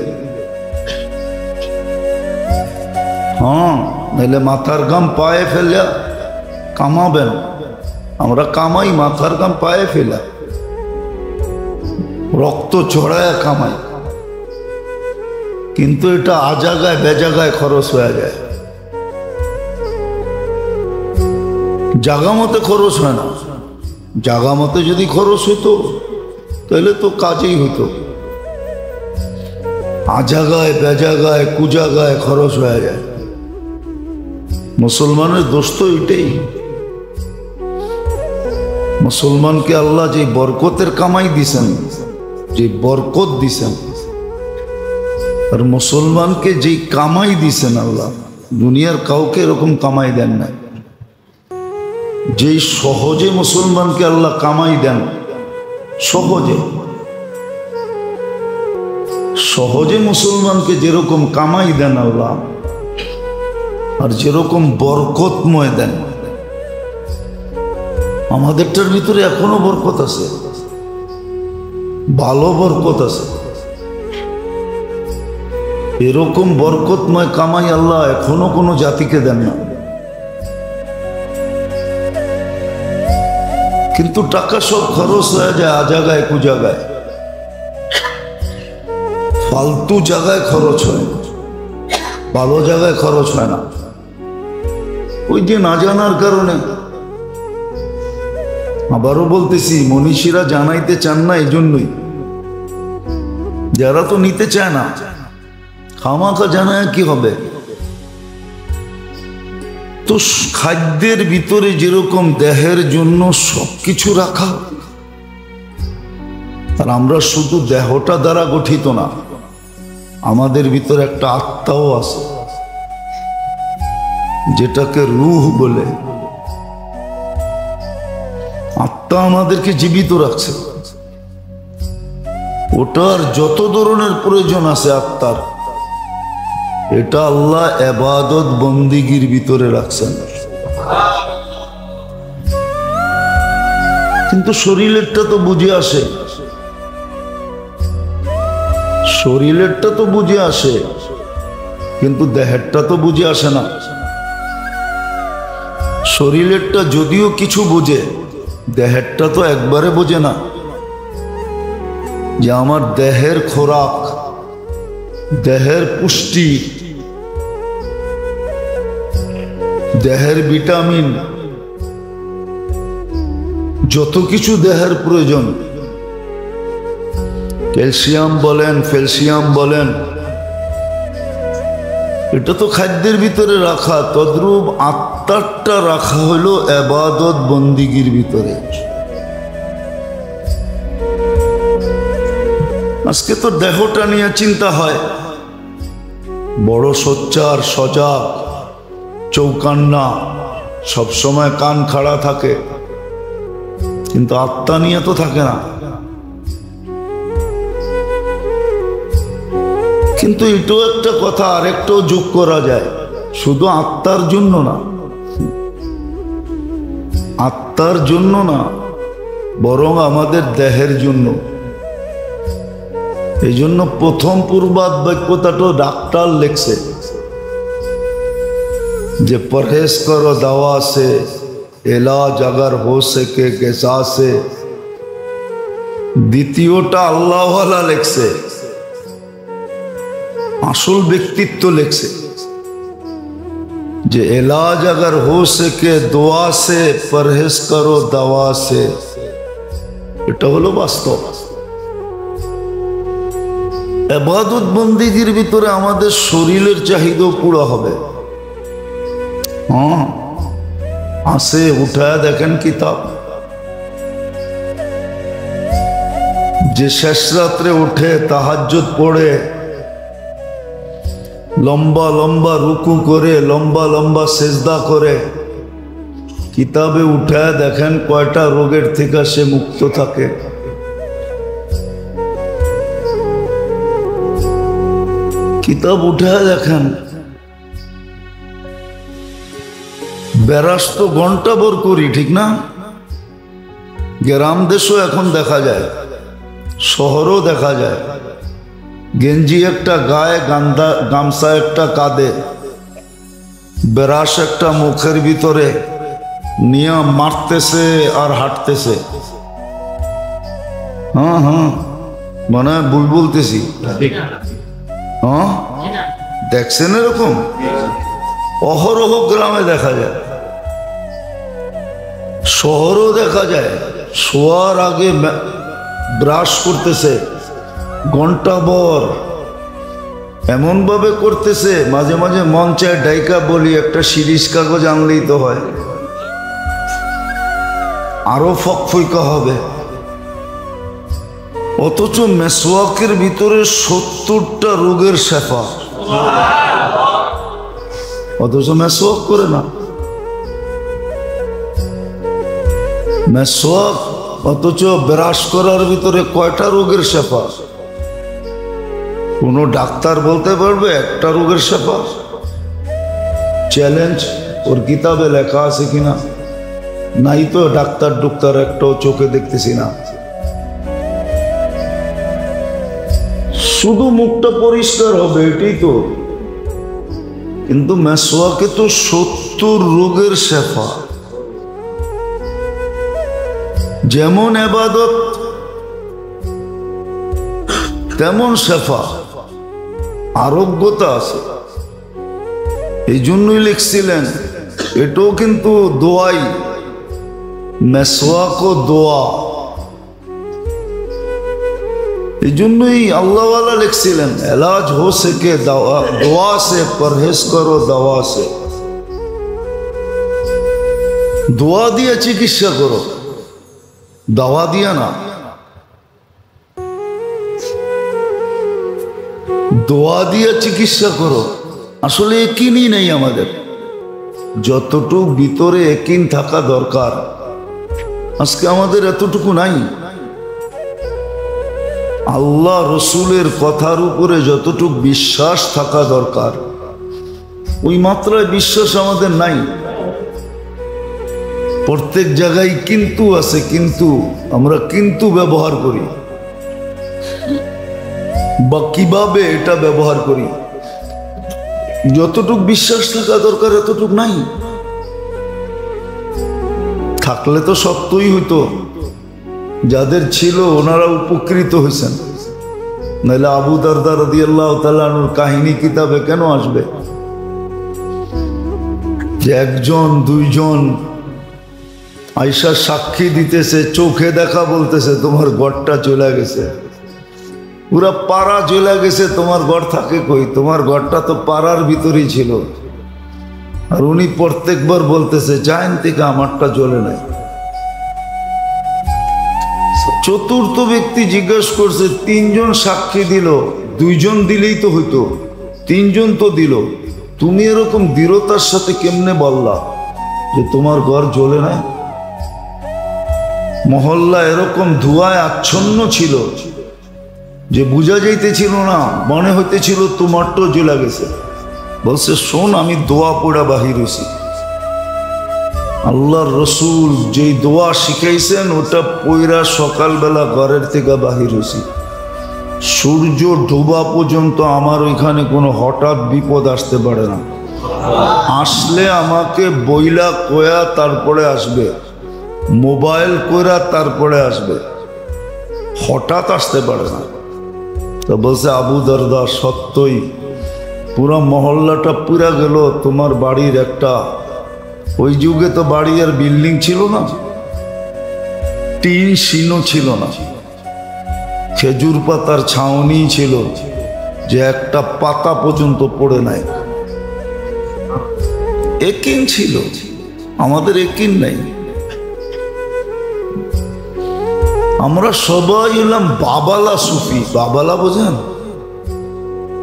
হ্যাঁ, নাহলে মাথার গাম পায়ে ফেলে কামাবেন। আমরা কামাই মাথার গাম পায়ে ফেলা, রক্ত ছড়ায় কামাই, কিন্তু এটা আজাগায় বেজাগায় খরচ হয়ে যায়, জাগা মতে খরচ হয় না। জাগা মতে যদি খরচ হইতো তাহলে তো কাজেই হইতো, আজাগায় বেজাগায় কুজাগায় খরচ হয়ে যায়। মুসলমানের দোষ তো এটাই। মুসলমানকে আল্লাহ যে বরকতের কামাই দিছেন, যে বরকত দিছেন, আর মুসলমানকে যে কামাই দিছেন আল্লাহ, দুনিয়ার কাউকে এরকম কামাই দেন না। যে সহজে মুসলমানকে আল্লাহ কামাই দেন, সহজে সহজে মুসলমানকে যেরকম কামাই দেন আল্লাহ, আর যেরকম বরকতময় দেন, আমাদেরটার ভিতরে এখনো বরকত আছে, ভালো বরকত আছে। এরকম বরকতময় কামাই আল্লাহ এখনো কোনো জাতিকে দেন না। কিন্তু টাকা সব খরচ হয়ে যায় আজাগায় কুজাগায়, ফালতু জায়গায় খরচ হয়, ভালো জায়গায় খরচ হয় না। ওই যে না জানার কারণে। আবারও বলতেছি, মনীষীরা জানাইতে চান না, এই জন্যই। যারা তো নিতে চায় না, খামাখা জানায় কি হবে? তো খাদ্যের ভিতরে যেরকম দেহের জন্য সবকিছু রাখা, আর আমরা শুধু দেহটা দ্বারা গঠিত না, আমাদের ভিতরে একটা আত্মাও আছে, যেটাকে রূহ বলে। আত্মা আমাদেরকে জীবিত রাখছে, ওটার যত ধরনের প্রয়োজন আছে আত্মার, এটা আল্লাহ ইবাদত বন্দিগির ভিতরে রাখছেন। কিন্তু শরীরেরটা তো বুঝে আসে, শরীরেরটা তো বুঝে আসে, কিন্তু দেহেরটা তো বুঝে আসে না। শরীরেরটা যদিও কিছু বোঝে, দেহেরটা তো একবারে বোঝে না। যে আমার দেহের খোরাক, দেহের পুষ্টি, দেহের ভিটামিন, যত কিছু দেহের প্রয়োজন, ক্যালসিয়াম বলেন, ফ্যালসিয়াম বলেন, এটা তো খাদ্যের ভিতরে রাখা। তদ্রূপ আত্মারটা রাখা হলো ইবাদত বন্দিগির ভিতরে। আজকে তো দেহটা নিয়ে চিন্তা হয়, বড় সোচ্চার, সজাগ, চৌকান্না, সবসময় কান খাড়া থাকে, কিন্তু আত্মা নিয়ে তো থাকে না। কিন্তু এটাও একটা কথা, আরেকটাও যোগ করা যায়, শুধু আত্মার জন্য না, আত্মার জন্য না, বরং আমাদের দেহের জন্য। এই জন্য প্রথম পূর্বাদ বাক্যটাও ডাক্তার লেখছে যে পরহেজ করো দাওয়া সে, এলাজ अगर हो सके গেজা সে। দ্বিতীয়টা আল্লাহওয়ালা লেখছে, আসল ব্যক্তিত্ব লেখছে যে এলাজ अगर हो सके দোয়া সে, পরহেজ করো দাওয়া সে। এটা হলো বাস্তব। ইবাদত বন্দিগির ভিতরে আমাদের শরীরের চাহিদা পুরো হবে। হ্যাঁ, আসে, উঠায় দেখেন কিতাব, যে শেষ রাত্রে উঠে তাহাজ্জুদ পড়ে, লম্বা লম্বা রুকু করে, লম্বা লম্বা সেজদা করে, কিতাবে উঠায় দেখেন কয়টা রোগের থেকে সে মুক্ত থাকে। কিতাব উঠায় দেখেন, বেরাস তো ঘন্টা ভর করি, ঠিক না? গ্রাম দেশও এখন দেখা যায়, শহরও দেখা যায়। গেঞ্জি একটা গায়ে, গামছা একটা কাঁধে, ব্রাশ একটা মুখের ভিতরে নিয়ে মারতেছে আর হাঁটতেছে। হ্যাঁ হ্যাঁ, মানে ভুল বলতেছি? হ্যাঁ, দেখছেন এরকম অহরহ গ্রামে দেখা যায়, শহরও দেখা যায়। শোয়ার আগে ব্রাশ করতেছে ঘন্টা ভর, এমন ভাবে করতেছে মাঝে মাঝে মন চায় ডাইকা বলি একটা শিরিষ কাগজ আনলেই তো হয়, আরো ফকফইকা হবে। অথচ মেসওয়াকের ভিতরে 70টা রোগের শেফা, অথচ মেসওয়াক করে না। মেসওয়াক অথচ ব্রাশ করার ভিতরে কয়টা রোগের শেফা? কোন ডাক্তার বলতে পারবে একটা রোগের শেফা? চ্যালেঞ্জ, ওর কিতাবে লেখা আছে কিনা? নাই তো, ডাক্তার একটাও চোখে দেখতেছি না। শুধু মুখটা পরিষ্কার হবে এটাই তো, কিন্তু মেসওয়াকে তো 70 রোগের শেফা। যেমন ইবাদত তেমন শেফা, আরোগ্যতা আছে। এই জন্যই লিখছিলেন এটাও কিন্তু দোয়াই, মেসওয়াকও দোয়া। এই জন্যই আল্লাহওয়ালা লিখছিলেন এলাজ হো সকে দোয়া সে, পরহেজ করো দওয়া সে। দোয়া দিয়ে চিকিৎসা করো, দাওয়া দিয়া না। দোয়া দিয়ে চিকিৎসা করো। আসলে একিনই নেই আমাদের, যতটুকু ভিতরে একিন থাকা দরকার আজকে আমাদের এতটুকু নাই। আল্লাহ রসুলের কথার উপরে যতটুকু বিশ্বাস থাকা দরকার ওই মাত্রায় বিশ্বাস আমাদের নাই। প্রত্যেক জায়গায় কিন্তু আছে, কিন্তু আমরা কিন্তু ব্যবহার করি, বা কিভাবে এটা ব্যবহার করি, যতটুক বিশ্বাস থাকা দরকার এতটুক নাই। থাকলে তো সত্যই হইতো, যাদের ছিল ওনারা উপকৃত হয়েছেন, নাহলে আবু দারদা রাদিয়াল্লাহু তাআলা আনহুর কাহিনী কিতাবে কেন আসবে যে একজন দুইজন আয়েশা সাক্ষী দিতেছে, চোখে দেখা বলতেছে তোমার ঘরটা চলে গেছে, পুরা পাড়া চলে গেছে, তোমার ঘর থাকে কই? তোমার ঘরটা তো পাড়ার ভিতরেই ছিল। আর উনি প্রত্যেকবার বলতেছে জাইন থেকে আমারটা জ্বলে নাই। চতুর্থ ব্যক্তি জিজ্ঞেস করছে, 3 জন সাক্ষী দিল, 2 জন দিলেই তো হইতো, 3 জন তো দিল, তুমি এরকম দৃঢ়তার সাথে কেমনে বললা যে তোমার ঘর জ্বলে নাই? মহল্লা এরকম ধোঁয়ায় আচ্ছন্ন ছিল যে বোঝা যাইতেছিল না, মনে হইতেছিল তোমারটাও জ্বলে গেছে। বলছে শোন, আমি দোয়া পড়া বাহির হইছি। আল্লাহর রসুল যেই দোয়া শিখাইছেন ওটা পইরা সকালবেলা ঘরের থেকে বাহির হইছি। সূর্য ডোবা পর্যন্ত আমার ওইখানে কোনো হঠাৎ বিপদ আসতে পারে না। আসলে আমাকে বইলা কয়া তারপরে আসবে, মোবাইল কইরা তারপরে আসবে, হঠাৎ আসতে পারে না। তো বলছে আবু দারদা সত্যই পুরো মহল্লাটা পুরা গেল, তোমার বাড়ির একটা, ওই যুগে তো বাড়ি আর বিল্ডিং ছিল না, টিন শিনও ছিল না, খেজুর পাতার ছাউনি ছিল যে একটা পাতা পর্যন্ত পড়ে নাই। একিন ছিল, আমাদের একিন নাই। আমরা সবাই হলাম বাবালা সুফি। বাবালা বোঝেন?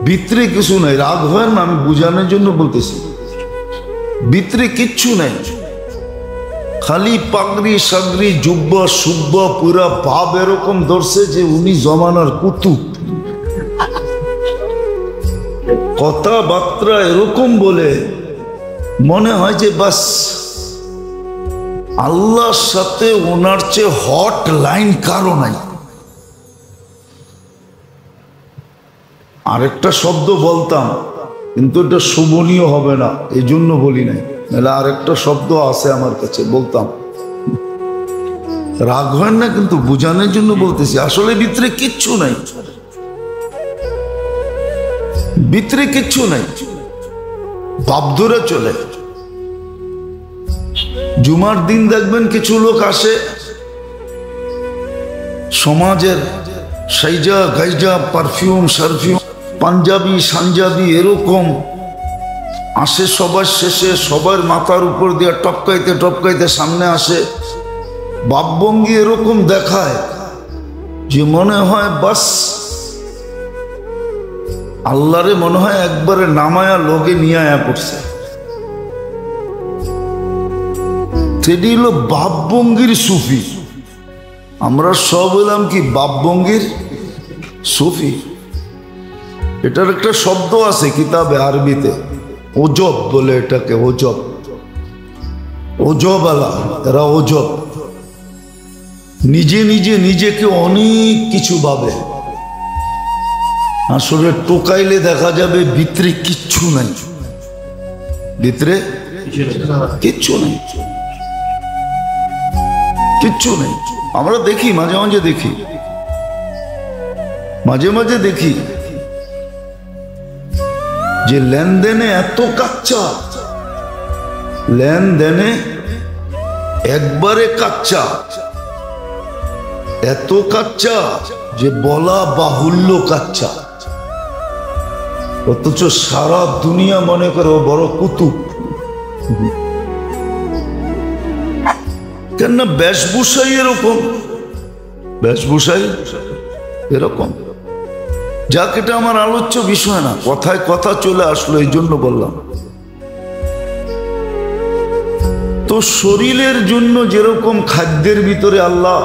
ভিতরে কিছু নাই, রাগ হয় না, আমি বুঝানোর জন্য বলতেছি, ভিতরে কিচ্ছু নাই, খালি পাগড়ি সাগড়ি জুব্বা সুব্বা পুরা ভাব এরকম ধরছে যে উনি জমানার কুতুব। কথাবার্তা এরকম বলে মনে হয় যে বাস আল্লাহর সাথে ওনার চেয়ে হট লাইন কারো নাই। আরেকটা শব্দ বলতাম, কিন্তু এটা শোভনীয় হবে না, এই জন্য বলি নাই। নাহলে আরেকটা শব্দ আছে আমার কাছে, বলতাম। রাগ হয় না, কিন্তু বোঝানোর জন্য বলতেছি। আসলে ভিতরে কিচ্ছু নাই, ভিতরে কিচ্ছু নাই, ভাব ধরে চলে। জুমার দিন দেখবেন কিছু লোক আসে সমাজের সাইজা গাইজা পারফিউম সারফিউম পাঞ্জাবি সাঞ্জাবি এরকম আসে, সবার শেষে সবার মাথার উপর দিয়ে টপকাইতে টপকাইতে সামনে আসে, ভাবভঙ্গি এরকম দেখায় যে মনে হয় বাস আল্লাহরে মনে হয় একবারে নামায়া লোকে নিয়ে আয়া পড়ছে। সেটি হলো ভাবভঙ্গির সুফি। আমরা সব হলাম কি ভাবভঙ্গির সুফি। এটার একটা শব্দ আছে কিতাবে আরবিতে, ওজব বলে এটাকে, ওজব, ওজব আলা, এরা ওজব। নিজে নিজে নিজেকে অনেক কিছু ভাবে, আসলে টোকাইলে দেখা যাবে ভিতরে কিচ্ছু নাই, ভিতরে কিচ্ছু নাই, কিচ্ছু নেই। আমরা দেখি মাঝে মাঝে দেখি, মাঝে মাঝে দেখি যে লেনদেনে এত কাচ্চা, লেনদেনে একবারে কাচ্চা, এত কাচ্চা যে বলা বাহুল্য কাচ্চা, অথচ সারা দুনিয়া মনে করে বড় কুতুব। কেননা বেশভূষাই এরকম, বেশভূষাই এরকম। যাক, এটা আমার আলোচ্য বিষয় না, কথায় কথা চলে আসলো এই জন্য বললাম। তো শরীরের জন্য যেরকম খাদ্যের ভিতরে আল্লাহ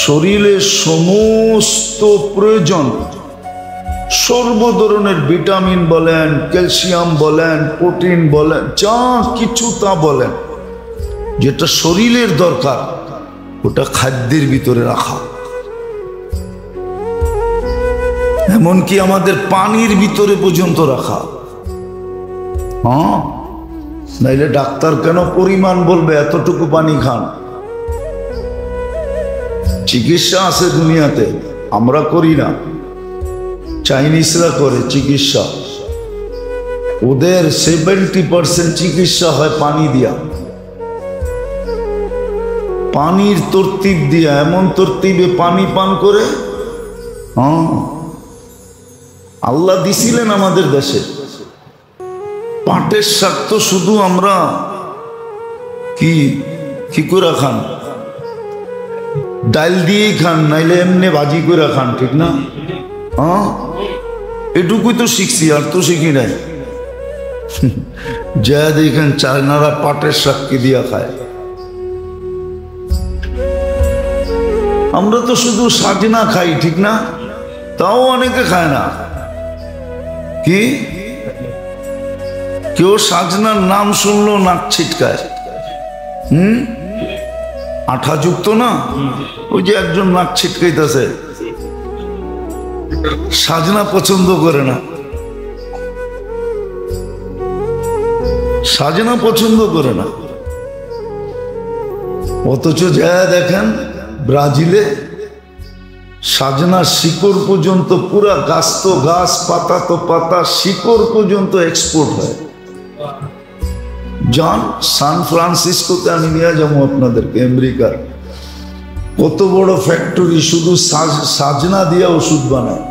শরীরের সমস্ত প্রয়োজন, সর্ব ধরনের ভিটামিন বলেন, ক্যালসিয়াম বলেন, প্রোটিন বলেন, যা কিছু তা বলেন, যেটা শরীরের দরকার ওটা খাদ্যের ভিতরে রাখা। এমনকি আমাদের পানির ভিতরে পর্যন্ত রাখা। হ্যাঁ, নাইলে ডাক্তার কেন পরিমাণ বলবে এতটুকু পানি খান? চিকিৎসা আছে দুনিয়াতে, আমরা করি না, চাইনিজরা করে চিকিৎসা। ওদের 70% চিকিৎসা হয় পানি দিয়া, পানির তরতিব দিয়া, এমন তরতিবে পানি পান করে। হ্যাঁ, আল্লাহ দিছিলেন আমাদের দেশে পাটের শাক, তো শুধু আমরা কি করে খান, ডাল দিয়েই খান, নাইলে এমনি ভাজি করে খান, ঠিক না? হ্যাঁ, এটুকুই তো শিখছি, আর তো শিখি নাই। যা দেখেন চায়নারা পাটের শাক কি দিয়া খায়, আমরা তো শুধু সাজনা খাই, ঠিক না? তাও অনেকে খায় না। কি কেউ সাজনার নাম শুনলো নাক ছিটকায়। আঠা যুক্ত না, ওই যে একজন নাক ছিটকাইতেছে, সাজনা পছন্দ করে না, সাজনা পছন্দ করে না। অথচ যা দেখেন ব্রাজিলে সাজনা শিকড় পর্যন্ত, পুরা গাছ তো গাছ, পাতা তো পাতা, শিকড় পর্যন্ত এক্সপোর্ট হয়। যান সান ফ্রান্সিসকোতে, আমি নিয়ে যাবো আপনাদেরকে, আমেরিকার কত বড় ফ্যাক্টরি, শুধু সাজনা দিয়ে ওষুধ বানায়।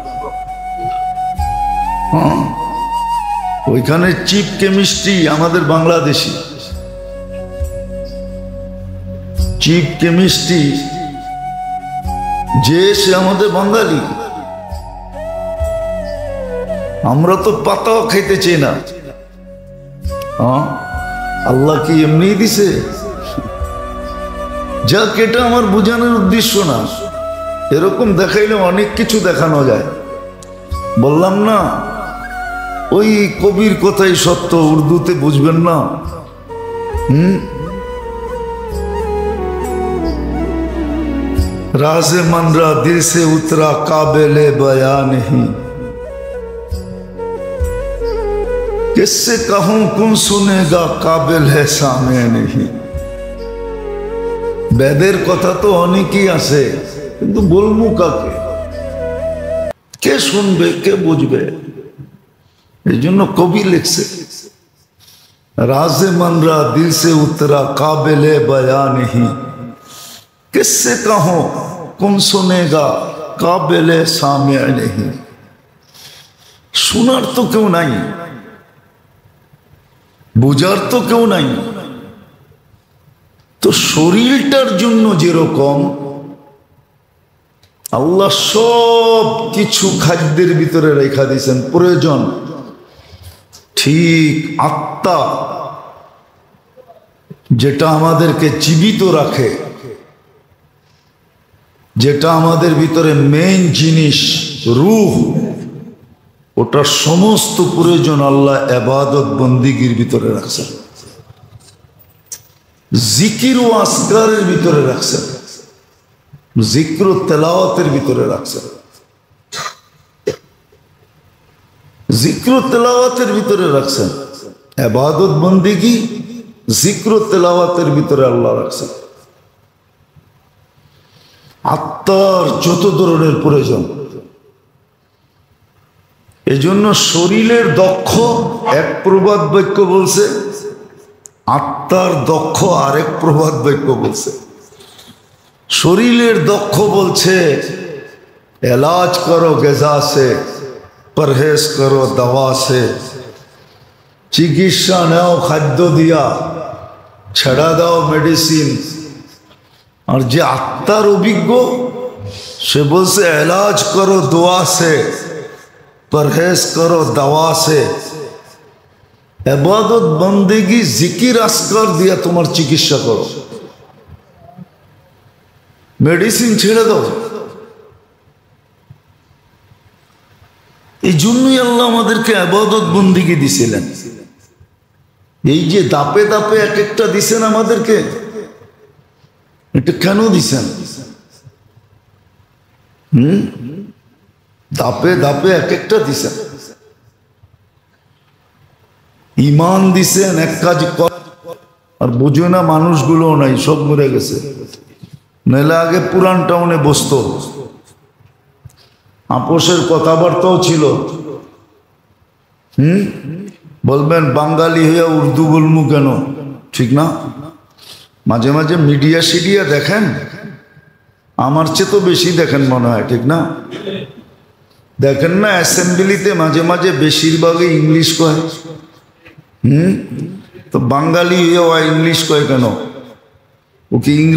হ্যাঁ, ওইখানে চিফ কেমিস্ট্রি আমাদের বাংলাদেশি, চিফ কেমিস্ট্রি যে সে আমাদের বাঙালি। আমরা তো পাতাও খাইতে চাই না। হ্যাঁ, আল্লাহ কি এমনি দিছে? যাক, এটা আমার বোঝানোর উদ্দেশ্য না, এরকম দেখাইলে অনেক কিছু দেখানো যায়। বললাম না, ওই কবির কথাই সত্য, উর্দুতে বুঝবেন না। राज़े मनरा दिल से उतरा काबिले बयां नहीं, किससे कहूं कौन सुनेगा काबिल है सामे नहीं। বেদের কথা তো অনেকই আছে, কিন্তু বলবো কাকে, কে শুনবে, কে বুঝবে? এই জন্য কবি লিখছে, राज़े मन रा दिल से उतरा काबिले बया नहीं, किससे कहो कौन सुनेगा काबिले सामिअ नहीं। শোনার তো কেউ নাই, বোঝার তো কেউ নাই। তো শরীরটার জন্য যেরকম আল্লাহ সব কিছু খাদ্যের ভিতরে রেখা দিয়েছেন প্রয়োজন, ঠিক আত্মা যেটা আমাদেরকে জীবিত রাখে, যেটা আমাদের ভিতরে মেইন জিনিস রূহ, ওটার সমস্ত প্রয়োজন আল্লাহ ইবাদত বন্দিগির ভিতরে রাখছেন, জিকির ও আসকারের ভিতরে রাখছেন, জিক্র ও তেলাওয়াতের ভিতরে রাখছেন, জিক্র ও তেলাওয়াতের ভিতরে রাখছেন, ইবাদত বন্দিগি জিক্র ও তেলাওয়াতের ভিতরে আল্লাহ রাখছেন। আত্মার যত ধরনের প্রয়োজন, এজন্য শরীরের দক্ষ এক প্রবাদ বাক্য বলছে, আত্মার দক্ষ আরেক প্রবাদ বাক্য বলছে। শরীরের দক্ষ বলছে এলাজ করো গেজা সে, পরহেজ করো দাওয়া সে, চিকিৎসা নেও খাদ্য দিয়া, ছেড়া দাও মেডিসিন। আর যে আত্মার অভিজ্ঞ সে বলছে এলাজ করো দোয়া সে, পরহেজ করো দাওয়া সে। ইবাদত বন্দেগি জিকির আসকার দিয়া তোমার চিকিৎসা করো, মেডিসিন ছেড়ে দাও। এই জন্যই আল্লাহ আমাদেরকে ইবাদত বন্দেগি দিছিলেন। এই যে দাপে দাপে এক একটা দিছেন আমাদেরকে, এটা কেন দিছেন? দাপে দাপে এক একটা দিছেন। ইমান দিছেন, এক কাজ কর, আর বুঝো না মানুষগুলো নাই, সব মরে গেছে। নাহলে আগে পুরান টাউনে বসত, আপোষের কথাবার্তাও ছিল। বলবেন বাঙালি হইয়া উর্দু বলমু কেন? ঠিক না? মাঝে মাঝে মিডিয়া সিডিয়া দেখেন, আমার চেয়ে তো বেশি দেখেন মনে হয়, ঠিক না? দেখেন না অ্যাসেম্বলিতে মাঝে মাঝে বেশিরভাগই ইংলিশ কয়। তো বাঙালি হইয়া ইংলিশ কয় কেন? ও কি ইংরেজি